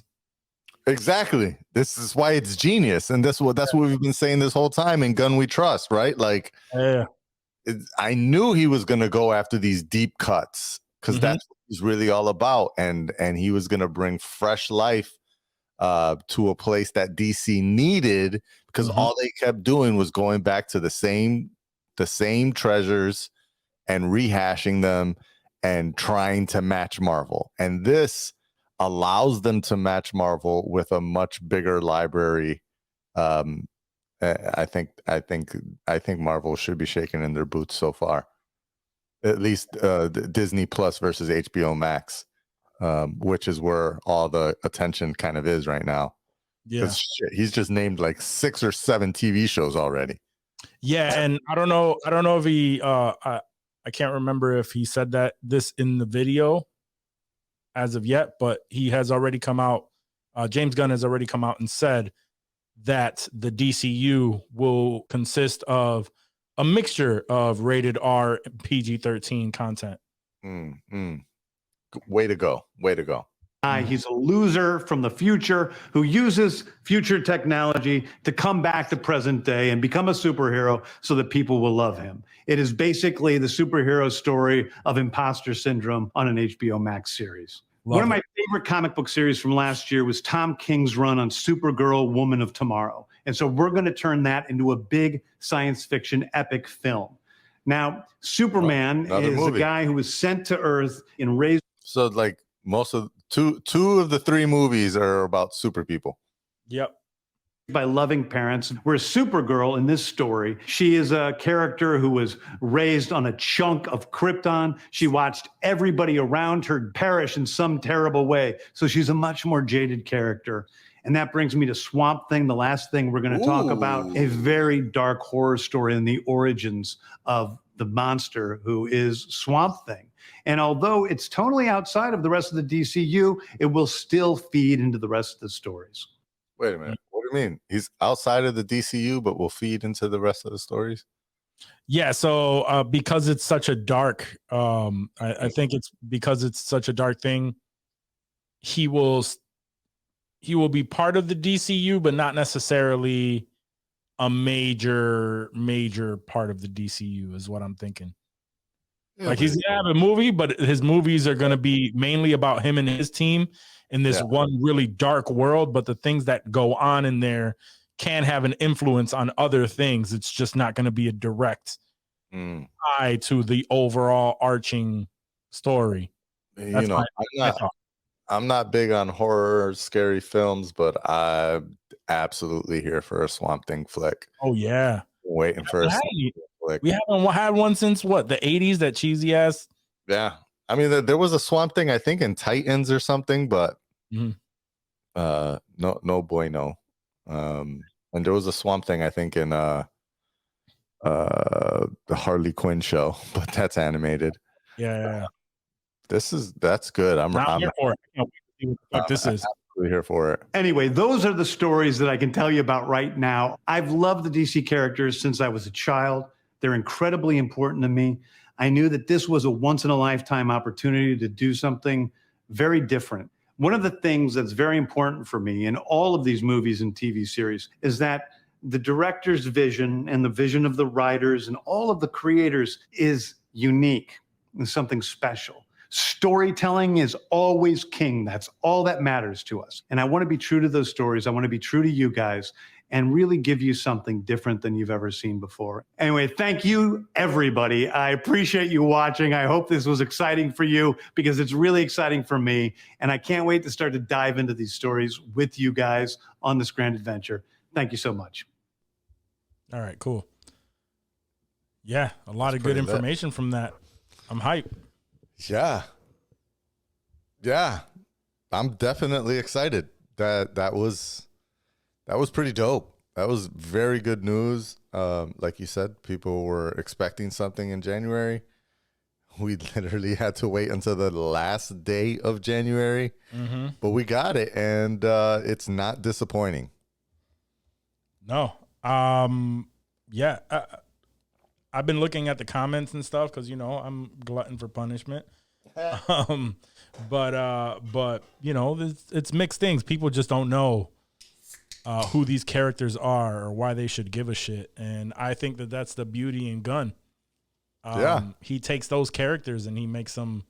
Exactly. This is why it's genius, and that's what we've been saying this whole time in Gun We Trust, right? Like, Yeah. I knew he was going to go after these deep cuts because that's what he's really all about, and he was going to bring fresh life to a place that DC needed, because all they kept doing was going back to the same treasures and rehashing them and trying to match Marvel. And this allows them to match Marvel with a much bigger library. I think Marvel should be shaking in their boots so far. At least Disney Plus versus HBOMax, which is where all the attention kind of is right now. Yeah, he's just named like 6 or 7 TV shows already. Yeah, and I don't know if he I can't remember if he said this in the video as of yet, but he has already come out. James Gunn has already come out and said that the DCU will consist of a mixture of rated R and PG-13 content. Way to go. He's a loser from the future who uses future technology to come back to present day and become a superhero so that people will love him. It is basically the superhero story of imposter syndrome on an HBOMax series. One of my favorite comic book series from last year was Tom King's run on Supergirl, Woman of Tomorrow. And so we're going to turn that into a big science fiction epic film. Now, Superman is a guy who was sent to Earth and raised. So like most of two of the 3 movies are about super people. Yep. By loving parents. Whereas Supergirl in this story, she is a character who was raised on a chunk of Krypton. She watched everybody around her perish in some terrible way. So she's a much more jaded character. And that brings me to Swamp Thing, the last thing we're going to talk about, a very dark horror story in the origins of the monster who is Swamp Thing. And although it's totally outside of the rest of the DCU, it will still feed into the rest of the stories. Wait a minute. What do you mean? He's outside of the DCU, but will feed into the rest of the stories? Yeah, so because it's such a dark, I think it's because it's such a dark thing, he will be part of the DCU, but not necessarily a major part of the DCU is what I'm thinking. Yeah, like he's gonna have a movie, but his movies are gonna be mainly about him and his team in this one really dark world. But the things that go on in there can have an influence on other things. It's just not going to be a direct tie to the overall arching story. That's I'm not big on horror, scary films, but I'm absolutely here for a Swamp Thing flick. Oh yeah, waiting for a Swamp Thing flick. We haven't had one since what, the 80s? That cheesy ass. Yeah, I mean there was a Swamp Thing I think in Titans or something, but no bueno. And there was a Swamp Thing I think in the Harley Quinn show, but that's animated. Yeah. That's good. I'm here for it. I can't wait to see what the fuck this is. Absolutely here for it. Anyway, those are the stories that I can tell you about right now. I've loved the DC characters since I was a child. They're incredibly important to me. I knew that this was a once-in-a-lifetime opportunity to do something very different. One of the things that's very important for me in all of these movies and TV series is that the director's vision and the vision of the writers and all of the creators is unique and something special. Storytelling is always king. That's all that matters to us. And I want to be true to those stories. I want to be true to you guys and really give you something different than you've ever seen before. Anyway, thank you, everybody. I appreciate you watching. I hope this was exciting for you because it's really exciting for me. And I can't wait to start to dive into these stories with you guys on this grand adventure. Thank you so much. All right, cool. Yeah, a lot of good information from that. I'm hyped. Yeah. I'm definitely excited. That was pretty dope. That was very good news. Like you said, people were expecting something in January. We literally had to wait until the last day of January, but we got it, and it's not disappointing. No. Yeah. I've been looking at the comments and stuff because, I'm glutton for punishment. But you know, it's mixed things. People just don't know who these characters are or why they should give a shit. And I think that that's the beauty in Gunn. He takes those characters and he makes them.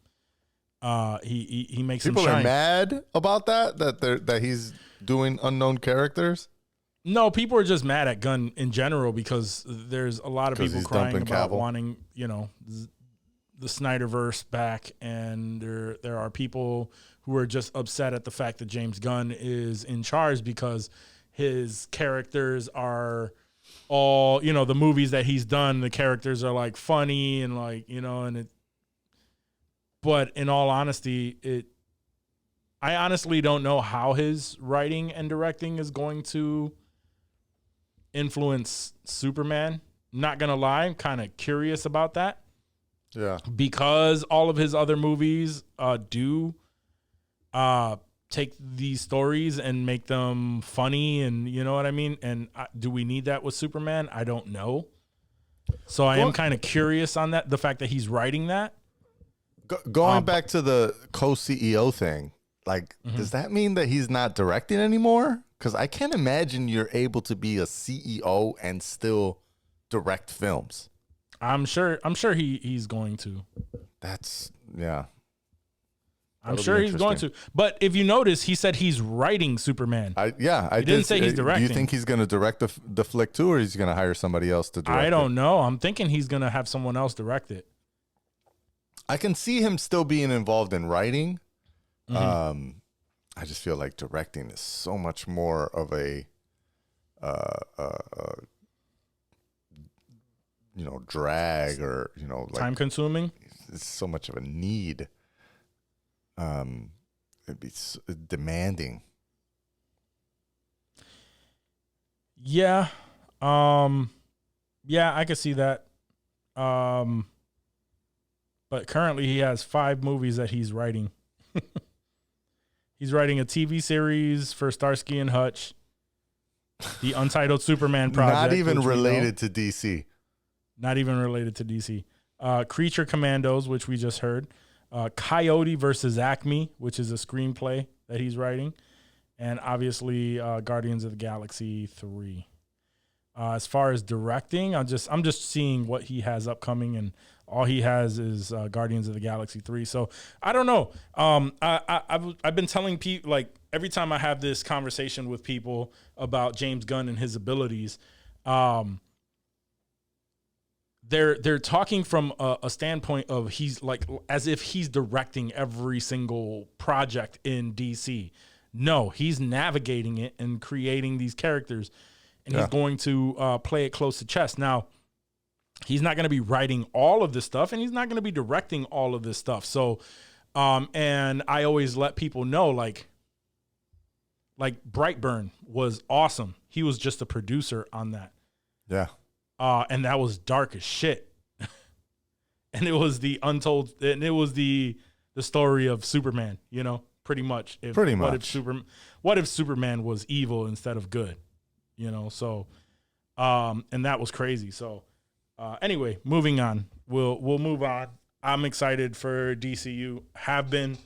He makes people them shine. are mad about that he's doing unknown characters. No, people are just mad at Gunn in general because there's a lot of people crying about wanting, you know, the Snyderverse back, and there are people who are just upset at the fact that James Gunn is in charge because his characters are all, you know, the movies that he's done, the characters are like funny and like, you know, and it. But in all honesty, I honestly don't know how his writing and directing is going to influence Superman. Not gonna lie, I'm kind of curious about that. Yeah, because all of his other movies do take these stories and make them funny, and you know what I mean. And do we need that with Superman? I don't know. So I am kind of curious on that. The fact that he's writing that. Going back to the co-CEO thing, like, does that mean that he's not directing anymore? Because I can't imagine you're able to be a CEO and still direct films. I'm sure he's going to. I'm sure he's going to. But if you notice, he said he's writing Superman. I didn't say he's directing. Do you think he's going to direct the flick too, or he's going to hire somebody else to direct it? I don't know. I'm thinking he's going to have someone else direct it. I can see him still being involved in writing. I just feel like directing is so much more of a, you know, drag, or, you know, like, time consuming. It's so much of a need. It'd be demanding. Yeah. Yeah, I could see that. But currently he has 5 movies that he's writing. He's writing a TV series for Starsky and Hutch, the Untitled Superman project. Not even related to DC. Not even related to DC. Creature Commandos, which we just heard. Coyote versus Acme, which is a screenplay that he's writing. And obviously Guardians of the Galaxy 3. As far as directing, I'm just seeing what he has upcoming, and all he has is Guardians of the Galaxy 3. So I don't know. I've been telling people, like, every time I have this conversation with people about James Gunn and his abilities, they're talking from a standpoint of he's like as if he's directing every single project in DC. No, he's navigating it and creating these characters, and he's going to play it close to chest. Now, he's not going to be writing all of this stuff, and he's not going to be directing all of this stuff. So, and I always let people know, like Brightburn was awesome. He was just a producer on that. Yeah. And that was dark as shit. And it was the untold, and it was the story of Superman, you know, pretty much. What if Superman was evil instead of good, you know? So, and that was crazy. So, anyway, moving on. We'll move on. I'm excited for DCU. Have been,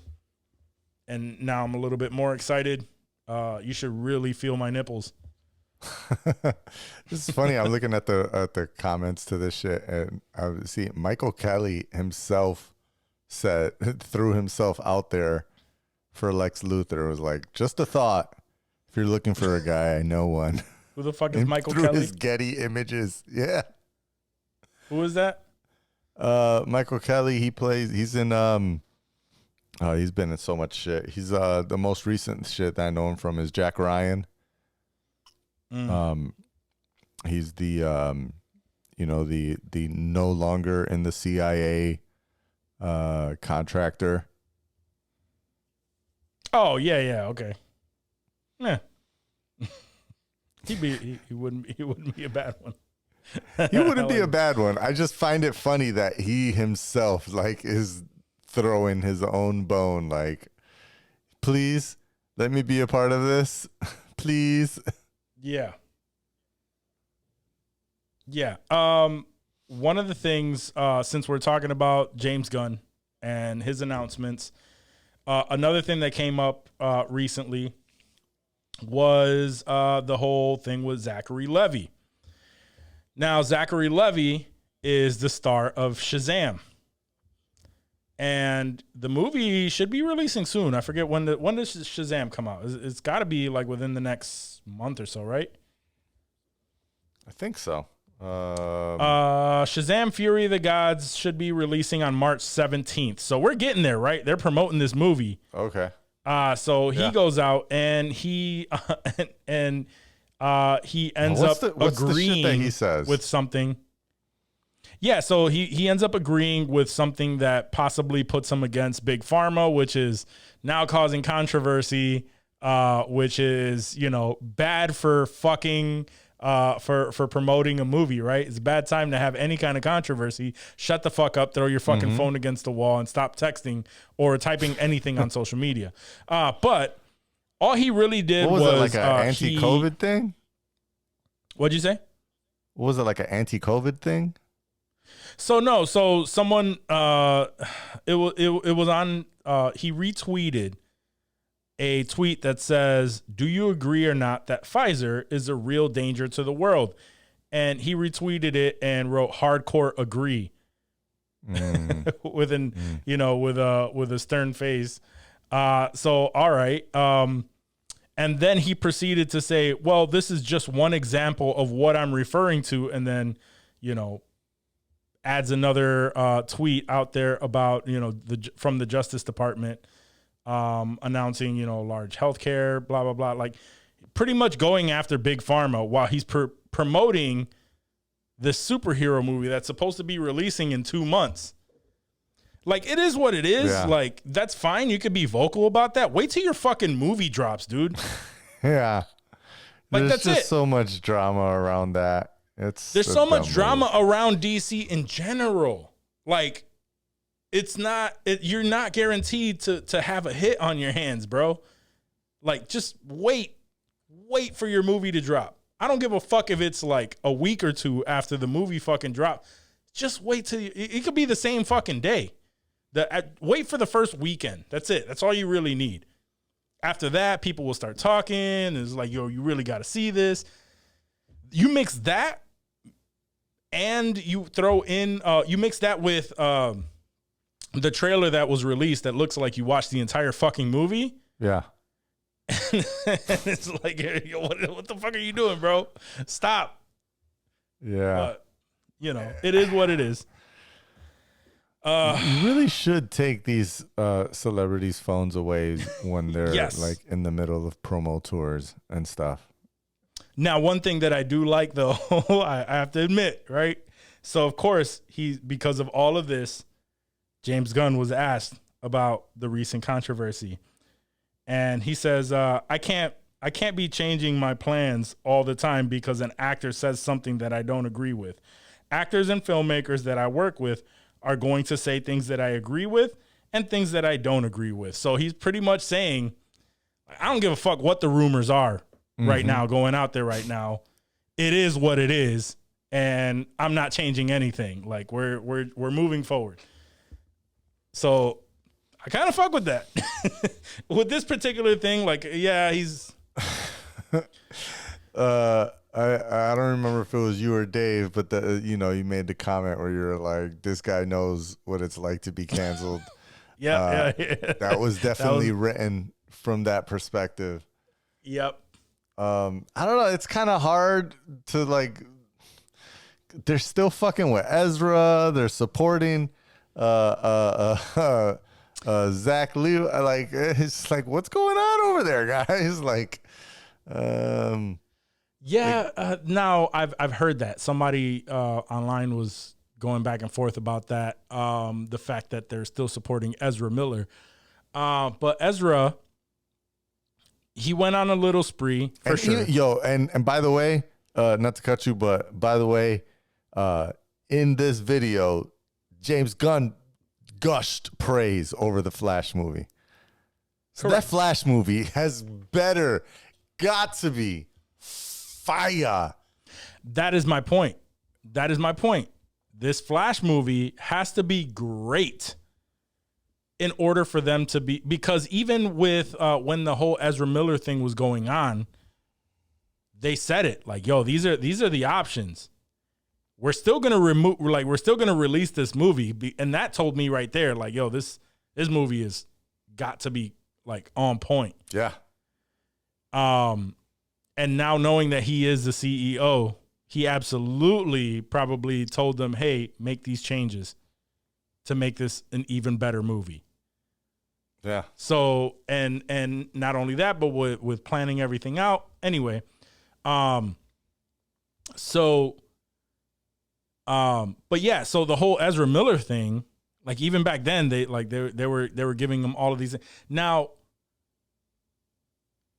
and now I'm a little bit more excited. You should really feel my nipples. This is funny. I'm looking at the comments to this shit, and I see Michael Kelly himself threw himself out there for Lex Luthor. It was like, just a thought. If you're looking for a guy, I know one. Who the fuck is Michael through Kelly? His Getty Images. Yeah. Who is that? Michael Kelly. He's in he's been in so much shit. He's the most recent shit that I know him from is Jack Ryan. He's the the no longer in the CIA contractor. Oh yeah, okay. Yeah. He wouldn't be a bad one. He wouldn't be a bad one. I just find it funny that he himself like is throwing his own bone, like, please let me be a part of this. Please. Yeah. One of the things, since we're talking about James Gunn and his announcements. Another thing that came up recently was the whole thing with Zachary Levi. Now, Zachary Levi is the star of Shazam. And the movie should be releasing soon. I forget when does Shazam come out? It's got to be like within the next month or so, right? I think so. Shazam Fury of the Gods should be releasing on March 17th. So we're getting there, right? They're promoting this movie. Okay. So he goes out and he ends what's up the agreeing shit that he says? with something. Yeah, so he ends up agreeing with something that possibly puts him against Big Pharma, which is now causing controversy, which is, bad for fucking for promoting a movie, right? It's a bad time to have any kind of controversy. Shut the fuck up, throw your fucking phone against the wall and stop texting or typing anything on social media. But all he really did was was it, like an anti-COVID thing? What'd you say? Was it like an anti-COVID thing? So no, so someone it was on he retweeted a tweet that says, "Do you agree or not that Pfizer is a real danger to the world?" And he retweeted it and wrote "hardcore agree" with a stern face. So all right. And then he proceeded to say, "Well, this is just one example of what I'm referring to," and then, adds another tweet out there about, from the Justice Department announcing, large healthcare, blah, blah, blah. Like pretty much going after Big Pharma while he's promoting this superhero movie that's supposed to be releasing in 2 months. Like, it is what it is. Yeah. Like, that's fine. You could be vocal about that. Wait till your fucking movie drops, dude. Yeah. Like, There's that's just it. so much drama around that. There's so much drama around DC in general. Like, you're not guaranteed to have a hit on your hands, bro. Like, just wait for your movie to drop. I don't give a fuck if it's like a week or two after the movie fucking drop. Just wait till it could be the same fucking day. Wait for the first weekend. That's it. That's all you really need. After that, people will start talking. It's like, yo, you really got to see this. You mix that and you throw in, you mix that with the trailer that was released that looks like you watched the entire fucking movie. Yeah. And it's like, yo, what the fuck are you doing, bro? Stop. Yeah. But, it is what it is. You really should take these celebrities' phones away when they're like in the middle of promo tours and stuff. Now, one thing that I do like, though, I have to admit, right? So, of course, because of all of this, James Gunn was asked about the recent controversy. And he says, I can't be changing my plans all the time because an actor says something that I don't agree with. Actors and filmmakers that I work with are going to say things that I agree with and things that I don't agree with. So he's pretty much saying, I don't give a fuck what the rumors are right now, going out there right now. It is what it is, and I'm not changing anything. Like, we're moving forward. So I kind of fuck with that. With this particular thing, like, yeah, he's I don't remember if it was you or Dave, but you made the comment where you're like, this guy knows what it's like to be canceled. Yeah. That was definitely written from that perspective. Yep. I don't know. It's kind of hard to like. They're still fucking with Ezra. They're supporting Zach Lee. Like, it's like, what's going on over there, guys? Like, now I've heard that somebody online was going back and forth about that. The fact that they're still supporting Ezra Miller, but Ezra, he went on a little spree for sure. And by the way, not to cut you, but by the way, in this video, James Gunn gushed praise over the Flash movie. So that Flash movie has got to be fire. That is my point. This Flash movie has to be great in order for them to be, because even with when the whole Ezra Miller thing was going on, they said it like, yo, these are the options. We're still gonna we're still gonna release this movie, and that told me right there, like, yo, this movie is got to be like on point. Yeah. And now knowing that he is the CEO, he absolutely probably told them, hey, make these changes to make this an even better movie. Yeah. So, and not only that, but with planning everything out. Anyway, but yeah, so the whole Ezra Miller thing, like even back then, they were giving him all of these. Now,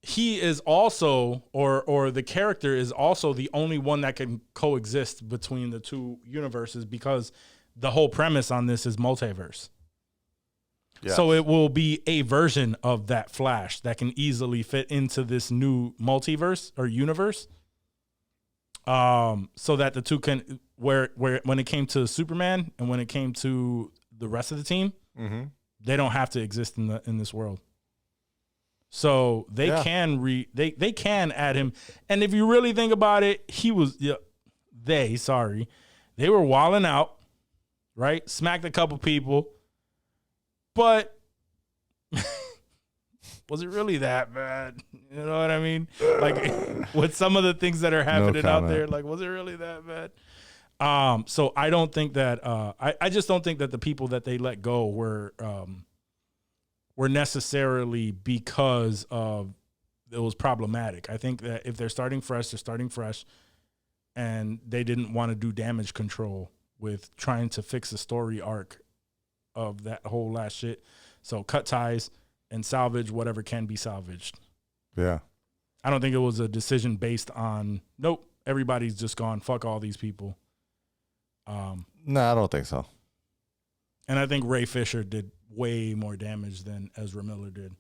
he is also, or the character is also the only one that can coexist between the two universes, because the whole premise on this is multiverse. Yes. So it will be a version of that Flash that can easily fit into this new multiverse or universe. So that the two can, where when it came to Superman and when it came to the rest of the team, they don't have to exist in this world. So they can they can add him. And if you really think about it, they were wilding out, right? Smacked a couple people. But was it really that bad? You know what I mean? Like with some of the things that are happening out there, like, was it really that bad? So I don't think that I just don't think that the people that they let go were necessarily because of it was problematic. I think that if they're starting fresh, and they didn't want to do damage control with trying to fix the story arc of that whole last shit. So cut ties and salvage whatever can be salvaged. Yeah. I don't think it was a decision based on, nope, everybody's just gone, fuck all these people. No, I don't think so. And I think Ray Fisher did way more damage than Ezra Miller did.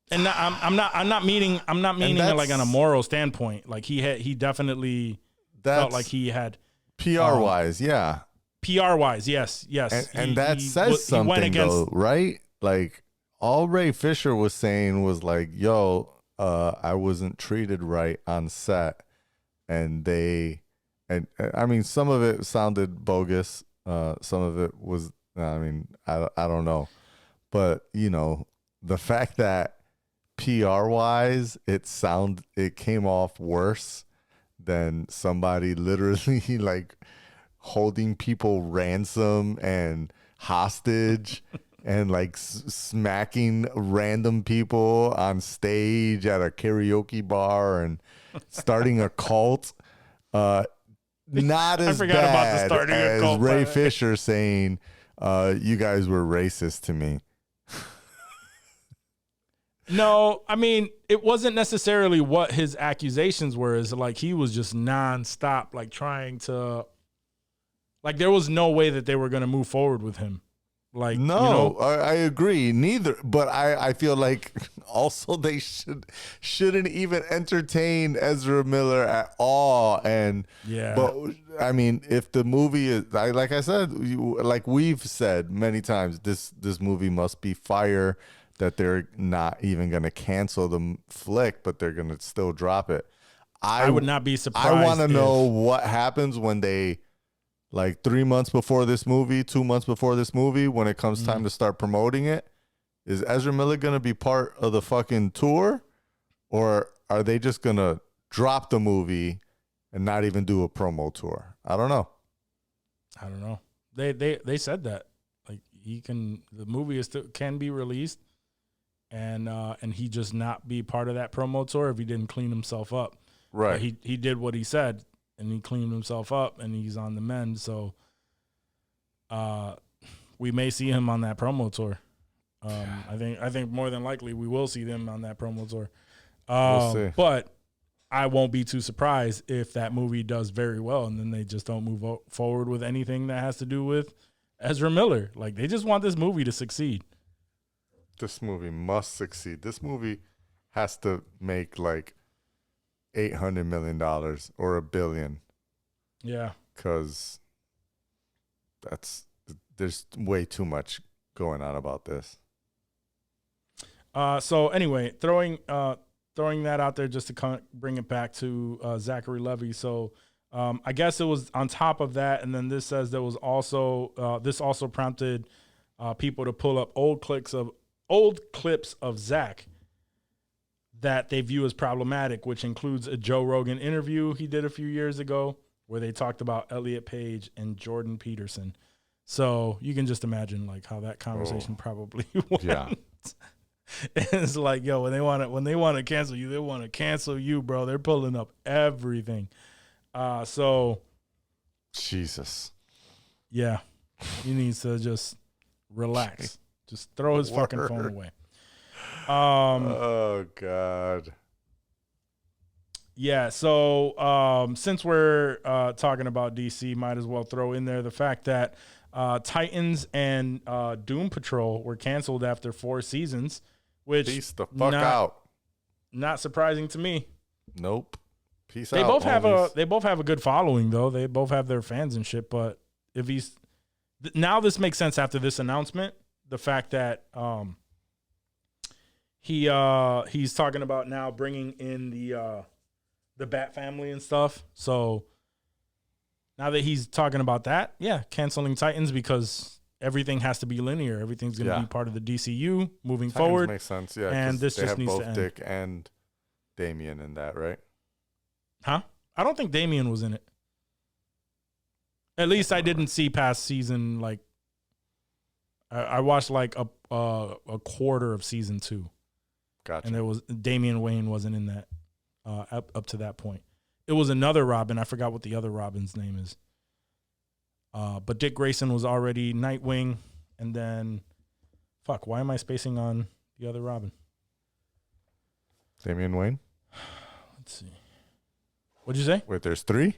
And I'm not meaning it like on a moral standpoint. Like he definitely felt like he had PR wise, yeah. PR wise, yes. And that says something though, right? Like all Ray Fisher was saying was like, yo, I wasn't treated right on set. And I mean, some of it sounded bogus. Some of it was, I mean, I don't know. But, you know, the fact that PR wise, it came off worse than somebody literally like holding people ransom and hostage and like smacking random people on stage at a karaoke bar and starting a cult. Not as bad as Ray Fisher saying, you guys were racist to me. No, I mean, it wasn't necessarily what his accusations were. Is like he was just nonstop, like trying to, like there was no way that they were going to move forward with him. Like, no, you know, I agree. Neither, but I feel like also they shouldn't even entertain Ezra Miller at all. And yeah, but I mean, if the movie is like I said, like we've said many times, this movie must be fire. That they're not even going to cancel the flick, but they're going to still drop it. I would not be surprised. I want to know what happens when they, like 3 months before this movie, 2 months before this movie, when it comes time to start promoting it. Is Ezra Miller going to be part of the fucking tour? Or are they just going to drop the movie and not even do a promo tour? I don't know. They said that. Like the movie can be released. And he just not be part of that promo tour if he didn't clean himself up. Right. He did what he said, and he cleaned himself up, and he's on the mend. So, we may see him on that promo tour. I think more than likely we will see them on that promo tour. We'll see. But I won't be too surprised if that movie does very well, and then they just don't move forward with anything that has to do with Ezra Miller. Like they just want this movie to succeed. This movie must succeed. This movie has to make like $800 million or $1 billion. Yeah. Because there's way too much going on about this. So anyway, throwing that out there just to bring it back to Zachary Levi. So I guess it was on top of that, and then this says there was also this also prompted people to pull up old clips of Zach that they view as problematic, which includes a Joe Rogan interview he did a few years ago where they talked about Elliot Page and Jordan Peterson. So you can just imagine like how that conversation probably went. Yeah. It's like, yo, when they want to cancel you, they want to cancel you, bro. They're pulling up everything. So Jesus. Yeah. He needs to just relax. Just throw his fucking phone away. Oh God. Yeah, so since we're talking about DC, might as well throw in there the fact that Titans and Doom Patrol were canceled after 4 seasons, which peace the fuck out. Not surprising to me. Nope. Peace out. They both have a good following though. They both have their fans and shit. But if now this makes sense after this announcement. The fact that he's talking about now bringing in the Bat family and stuff. So now that he's talking about that, yeah, canceling Titans because everything has to be linear. Everything's going to be part of the DCU moving forward. Makes sense, yeah. And this just needs to end. Dick and Damian in that, right? Huh? I don't think Damian was in it. At least I didn't see past season. Like I watched like a quarter of season 2. Gotcha. And there was Damian Wayne wasn't in that up to that point. It was another Robin. I forgot what the other Robin's name is. But Dick Grayson was already Nightwing, and then why am I spacing on the other Robin? Damian Wayne? Let's see. What'd you say? Wait, there's 3?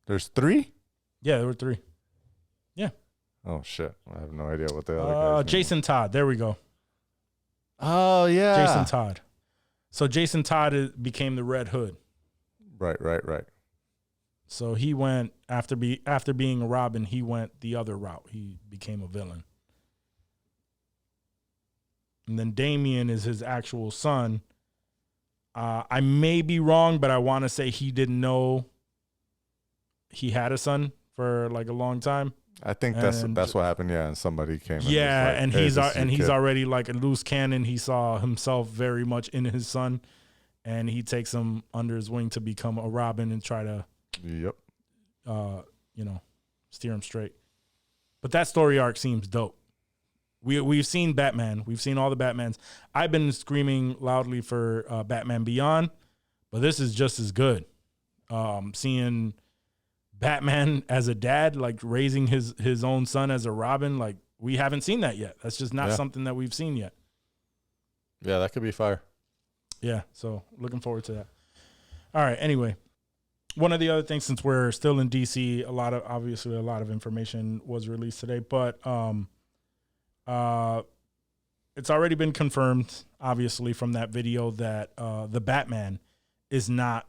There's 3? Yeah, there were 3. Yeah. Oh shit. I have no idea what the other guy's Jason Todd. There we go. Oh yeah. Jason Todd. So Jason Todd became the Red Hood. Right. So he went after being a Robin, he went the other route. He became a villain. And then Damian is his actual son. I may be wrong, but I want to say he didn't know he had a son for like a long time. I think that's what happened. Yeah, and somebody came. Yeah, and was like, and he's already like a loose cannon. He saw himself very much in his son, and he takes him under his wing to become a Robin and try to, steer him straight. But that story arc seems dope. We've seen Batman. We've seen all the Batmans. I've been screaming loudly for Batman Beyond, but this is just as good. Seeing Batman as a dad, like raising his own son as a Robin, like we haven't seen that yet. That's just not something that we've seen yet. Yeah, that could be fire. Yeah, so looking forward to that. All right, anyway, one of the other things, since we're still in DC, a lot of information was released today, but it's already been confirmed, obviously, from that video that the Batman is not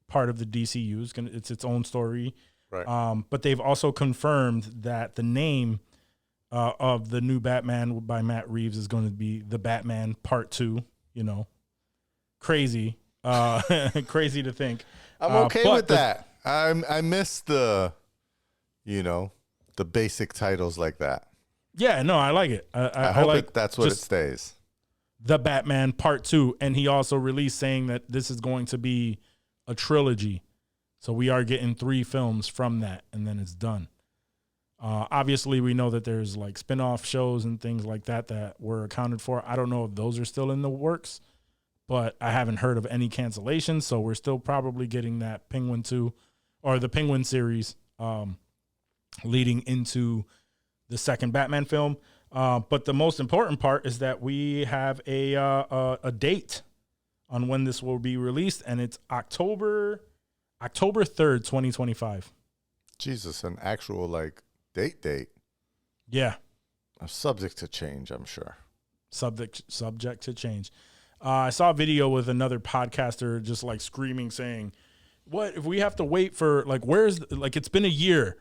part of the DCU. It's its own story. Right. But they've also confirmed that the name of the new Batman by Matt Reeves is going to be The Batman Part 2. Crazy. Crazy to think. I'm okay with that. I miss the basic titles like that. Yeah, no, I like it. I hope that's what it stays. The Batman Part 2. And he also released saying that this is going to be a trilogy. So we are getting 3 films from that, and then it's done. Obviously, we know that there's like spin-off shows and things like that were accounted for. I don't know if those are still in the works, but I haven't heard of any cancellations. So we're still probably getting that Penguin 2 or the Penguin series leading into the second Batman film. But the most important part is that we have a date on when this will be released, and it's October 3rd, 2025. Jesus, an actual like date. Yeah. Subject to change, I'm sure. Subject to change. I saw a video with another podcaster just like screaming, saying, What if we have to wait for it's been a year.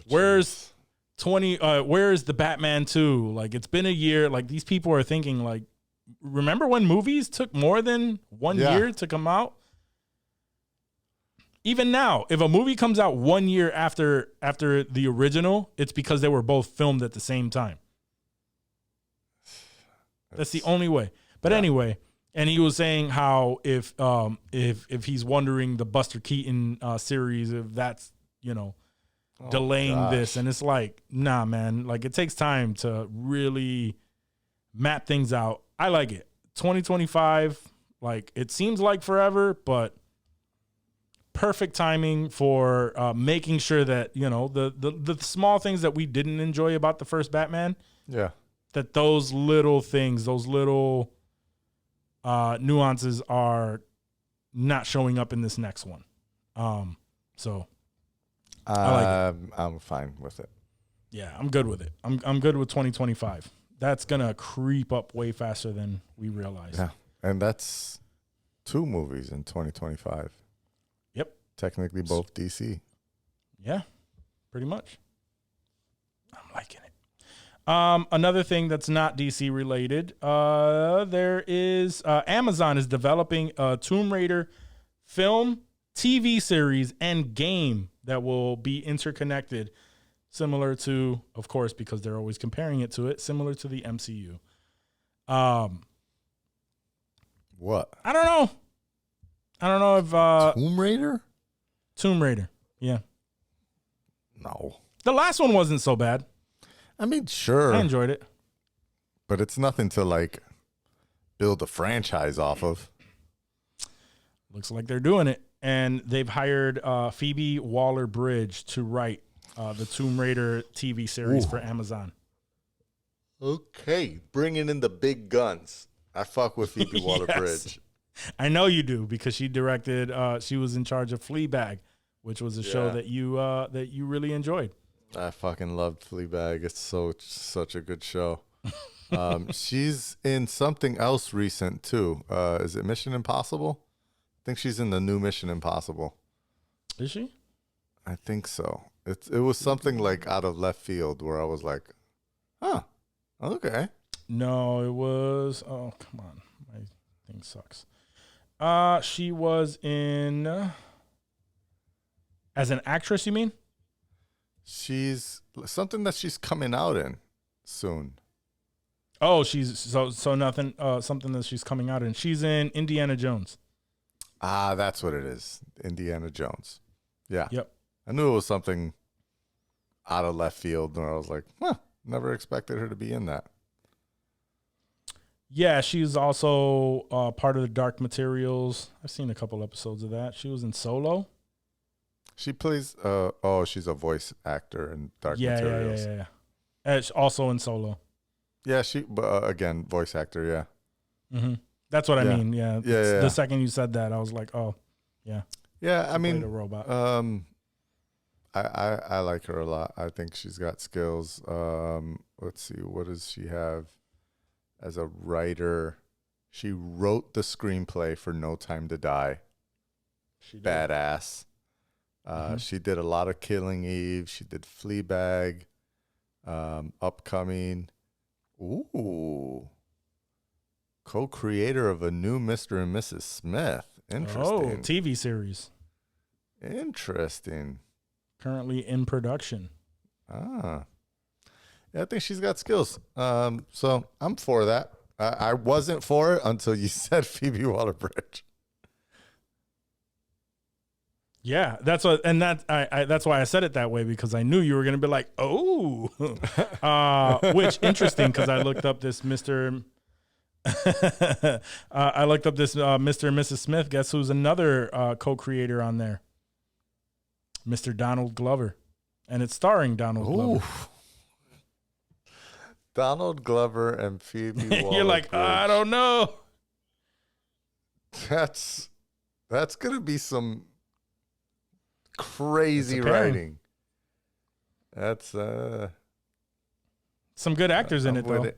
Where's where's the Batman 2? Like, it's been a year. Like, these people are thinking, like, remember when movies took more than 1 year to come out? Even now, if a movie comes out 1 year after the original, it's because they were both filmed at the same time. That's the only way. But anyway, and he was saying how if he's wondering the Buster Keaton series, if that's, delaying this, and it's like, nah, man, like, it takes time to really map things out. I like it. 2025, like, it seems like forever, but perfect timing for making sure that, the small things that we didn't enjoy about the first Batman, that those little things, those little nuances are not showing up in this next one. So I like it. I'm fine with it. Yeah, I'm good with it. I'm good with 2025. That's gonna creep up way faster than we realize. Yeah, and that's 2 movies in 2025. Yep, technically both DC. Yeah, pretty much. I'm liking it. Another thing that's not DC related, there is Amazon is developing a Tomb Raider film, TV series, and game that will be interconnected, similar to, of course, because they're always comparing it to it, similar to the MCU. What? I don't know if Tomb Raider? Tomb Raider, yeah. No. The last one wasn't so bad. I mean, sure. I enjoyed it. But it's nothing to, like, build a franchise off of. Looks like they're doing it. And they've hired Phoebe Waller-Bridge to write the Tomb Raider TV series for Amazon. Okay. Bringing in the big guns. I fuck with Phoebe Waller-Bridge. I know you do, because she directed, she was in charge of Fleabag, which was a show that you really enjoyed. I fucking loved Fleabag. It's such a good show. She's in something else recent too. Is it Mission Impossible? I think she's in the new Mission Impossible. Is she? I think so. It was something like out of left field where I was like, huh, okay. No, it was, oh, come on. My thing sucks. She was in, as an actress, you mean? She's something that she's coming out in soon. Oh, she's so nothing. Something that she's coming out in. She's in Indiana Jones. Ah, that's what it is. Indiana Jones. Yeah. Yep. I knew it was something out of left field, and I was like, huh, never expected her to be in that. Yeah, she's also part of the Dark Materials. I've seen a couple episodes of that. She was in Solo. She plays, she's a voice actor in Dark Materials. Yeah. And also in Solo. Yeah, again, voice actor, yeah. Mm-hmm. That's what I mean, yeah. The second you said that, I was like, oh, yeah. Yeah, I mean, a robot. I like her a lot. I think she's got skills. Let's see, what does she have as a writer? She wrote the screenplay for No Time to Die. She did. Badass. She did a lot of Killing Eve. She did Fleabag. Upcoming. Ooh. Co-creator of a new Mr. and Mrs. Smith. Interesting. Oh, TV series. Interesting. Currently in production. Yeah, I think she's got skills. So I'm for that. I wasn't for it until you said Phoebe Waller-Bridge. Yeah, that's what, and that's why I said it that way, because I knew you were gonna be like, oh, which interesting, because I looked up this Mr. I looked up this Mr. and Mrs. Smith. Guess who's another co-creator on there? Mr. Donald Glover, and it's starring Donald Glover. Donald Glover and Phoebe Waller-Bridge. You're like, I don't know. That's gonna be some crazy writing. That's some good actors in it though.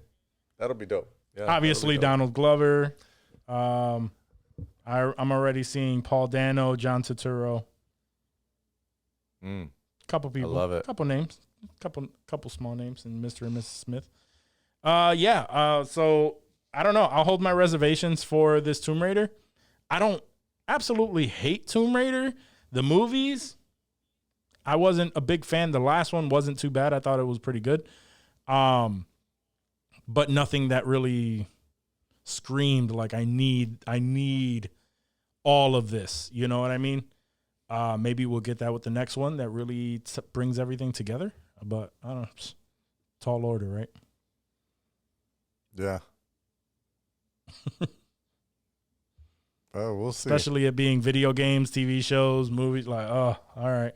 That'll be dope. Yeah, obviously Donald Glover. I'm already seeing Paul Dano, John Turturro. Couple people. love it. Couple names. Couple small names, and Mr. and Mrs. Smith. So I don't know. I'll hold my reservations for this Tomb Raider. I don't absolutely hate Tomb Raider. The movies, I wasn't a big fan. The last one wasn't too bad. I thought it was pretty good. But nothing that really screamed like I need all of this. You know what I mean? Maybe we'll get that with the next one that really brings everything together. But I don't know. Tall order, right? Yeah. Oh, we'll see. Especially it being video games, TV shows, movies. Like, oh, all right.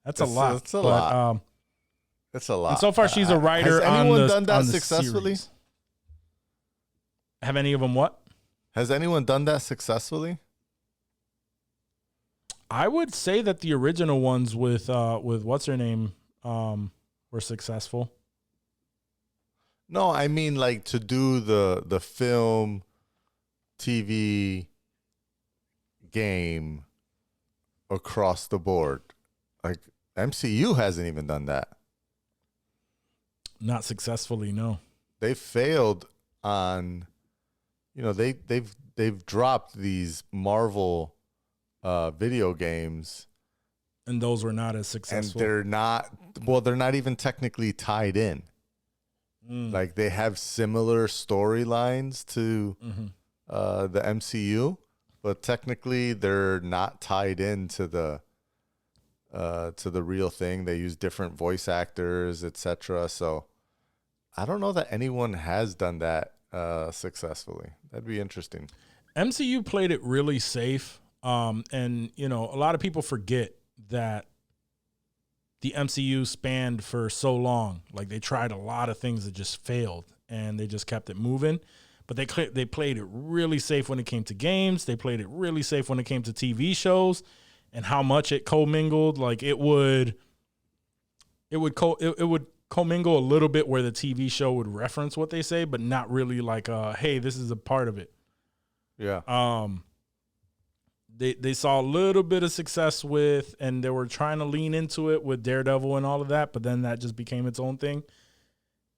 That's a lot. It's a lot. It's a lot. And so far, she's a writer Has anyone done that on the successfully? series. Have any of them what? Has anyone done that successfully? I would say that the original ones with what's her name were successful. No, I mean like to do the film, TV, game across the board. Like MCU hasn't even done that. Not successfully, no. They failed on, they've dropped these Marvel video games, and those were not as successful. and they're not even technically tied in. Like they have similar storylines to the MCU, but technically they're not tied into the real thing. They use different voice actors, etc. So I don't know that anyone has done that successfully. That'd be interesting. MCU played it really safe. And a lot of people forget that the MCU spanned for so long. Like they tried a lot of things that just failed, and they just kept it moving. But they played it really safe when it came to games. They played it really safe when it came to TV shows, and how much it commingled. Like it would commingle a little bit where the TV show would reference what they say, but not really like, hey, this is a part of it. Yeah. They saw a little bit of success with, and they were trying to lean into it with Daredevil and all of that, but then that just became its own thing.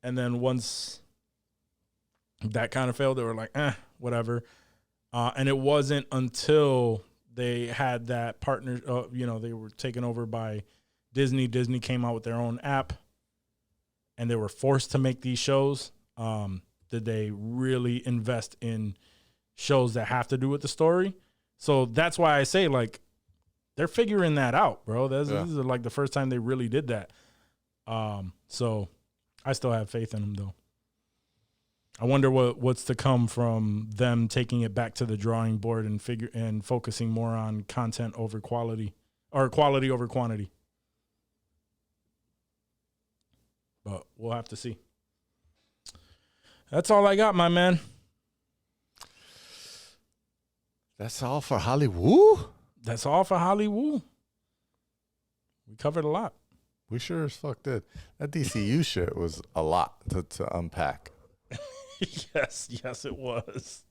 And then once that kind of failed, they were like, whatever. And it wasn't until they had that partner, they were taken over by Disney. Disney came out with their own app, and they were forced to make these shows. Did they really invest in shows that have to do with the story? So that's why I say, like, they're figuring that out, bro. This is like the first time they really did that. So I still have faith in them, though. I wonder what's to come from them taking it back to the drawing board and focusing more on content over quality, or quality over quantity. But we'll have to see. That's all I got, my man. That's all for HOLLYWOO? That's all for HOLLYWOO. We covered a lot. We sure as fuck did. That DCU shit was a lot to unpack. Yes, it was.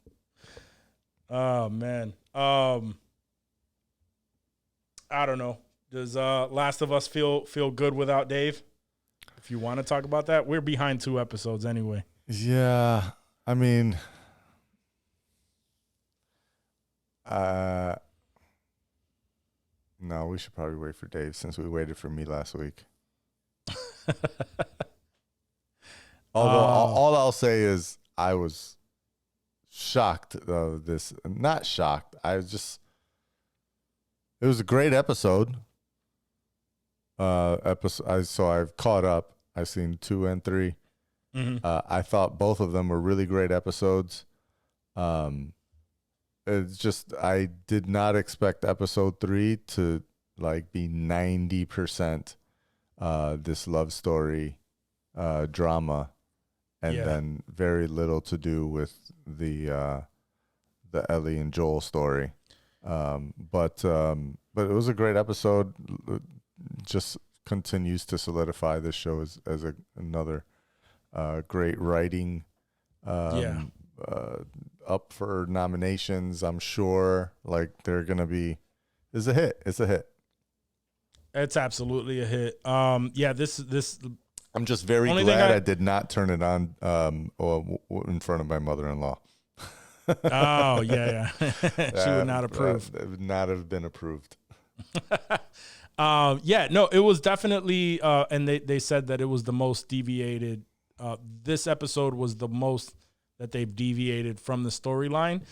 Oh, man. I don't know. Does Last of Us feel good without Dave? If you want to talk about that, we're behind 2 episodes anyway. Yeah, I mean, no, we should probably wait for Dave since we waited for me last week. Although all I'll say is I was shocked of this. Not shocked. It was a great episode. So I've caught up. I've seen 2 and 3. I thought both of them were really great episodes. It's just I did not expect episode 3 to like be 90% this love story drama, and then very little to do with the Ellie and Joel story. But it was a great episode. Just continues to solidify this show as another great writing. Up for nominations, I'm sure. Like they're gonna be. It's a hit. It's absolutely a hit. Yeah, this. I'm just very Only glad thing I did not turn it on in front of my mother-in-law. Oh yeah. She would not approve. That would not have been approved. Yeah, no, it was definitely, and they said that it was the most deviated. This episode was the most that they've deviated from the storyline.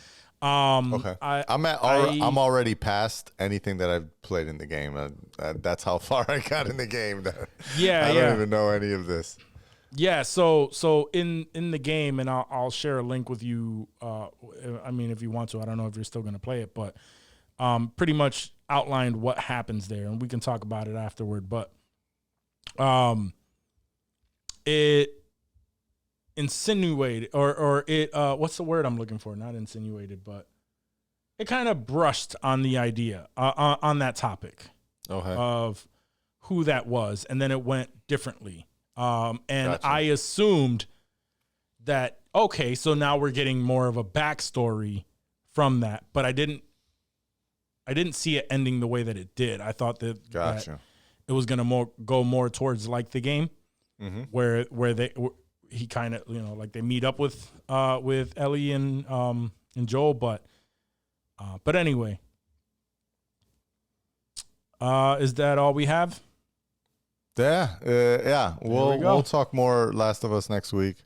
Okay, I'm already past anything that I've played in the game. That's how far I got in the game. I don't even know any of this. Yeah, so in the game, and I'll share a link with you. I mean, if you want to, I don't know if you're still going to play it, but pretty much outlined what happens there, and we can talk about it afterward. But it insinuated, or it what's the word I'm looking for? Not insinuated, but it kind of brushed on the idea on that topic of who that was, and then it went differently. And gotcha. I assumed that, okay, so now we're getting more of a backstory from that, but I didn't see it ending the way that it did. I thought that it was going to go more towards like the game, where he kind of, like they meet up with Ellie and Joel, but anyway, is that all we have? Yeah. We'll talk more Last of Us next week.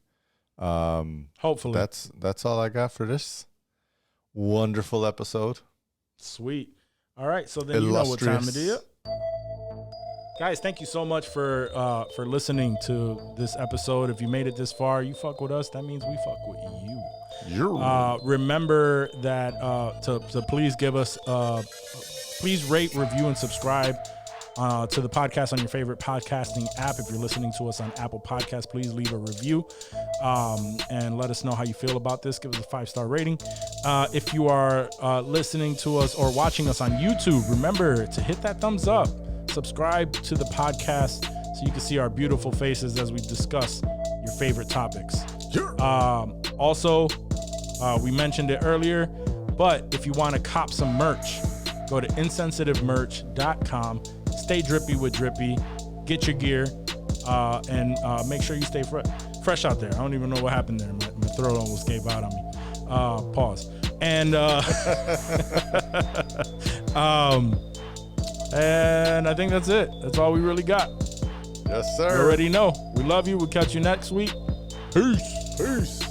Hopefully. That's all I got for this wonderful episode. Sweet. All right, so then you know what time it is. Guys, thank you so much for listening to this episode. If you made it this far, you fuck with us. That means we fuck with you. Remember that to please give us please rate, review, and subscribe to the podcast on your favorite podcasting app. If you're listening to us on Apple Podcasts, please leave a review and let us know how you feel about this. Give us a 5-star rating. If you are listening to us or watching us on YouTube, remember to hit that thumbs up. Subscribe to the podcast so you can see our beautiful faces as we discuss your favorite topics. Also, we mentioned it earlier, but if you want to cop some merch, go to insensitivemerch.com. Stay drippy with Drippy. Get your gear, and make sure you stay fresh out there. I don't even know what happened there. My throat almost gave out on me. Pause. And and I think that's it. That's all we really got. Yes, sir. You already know. We love you. We'll catch you next week. Peace.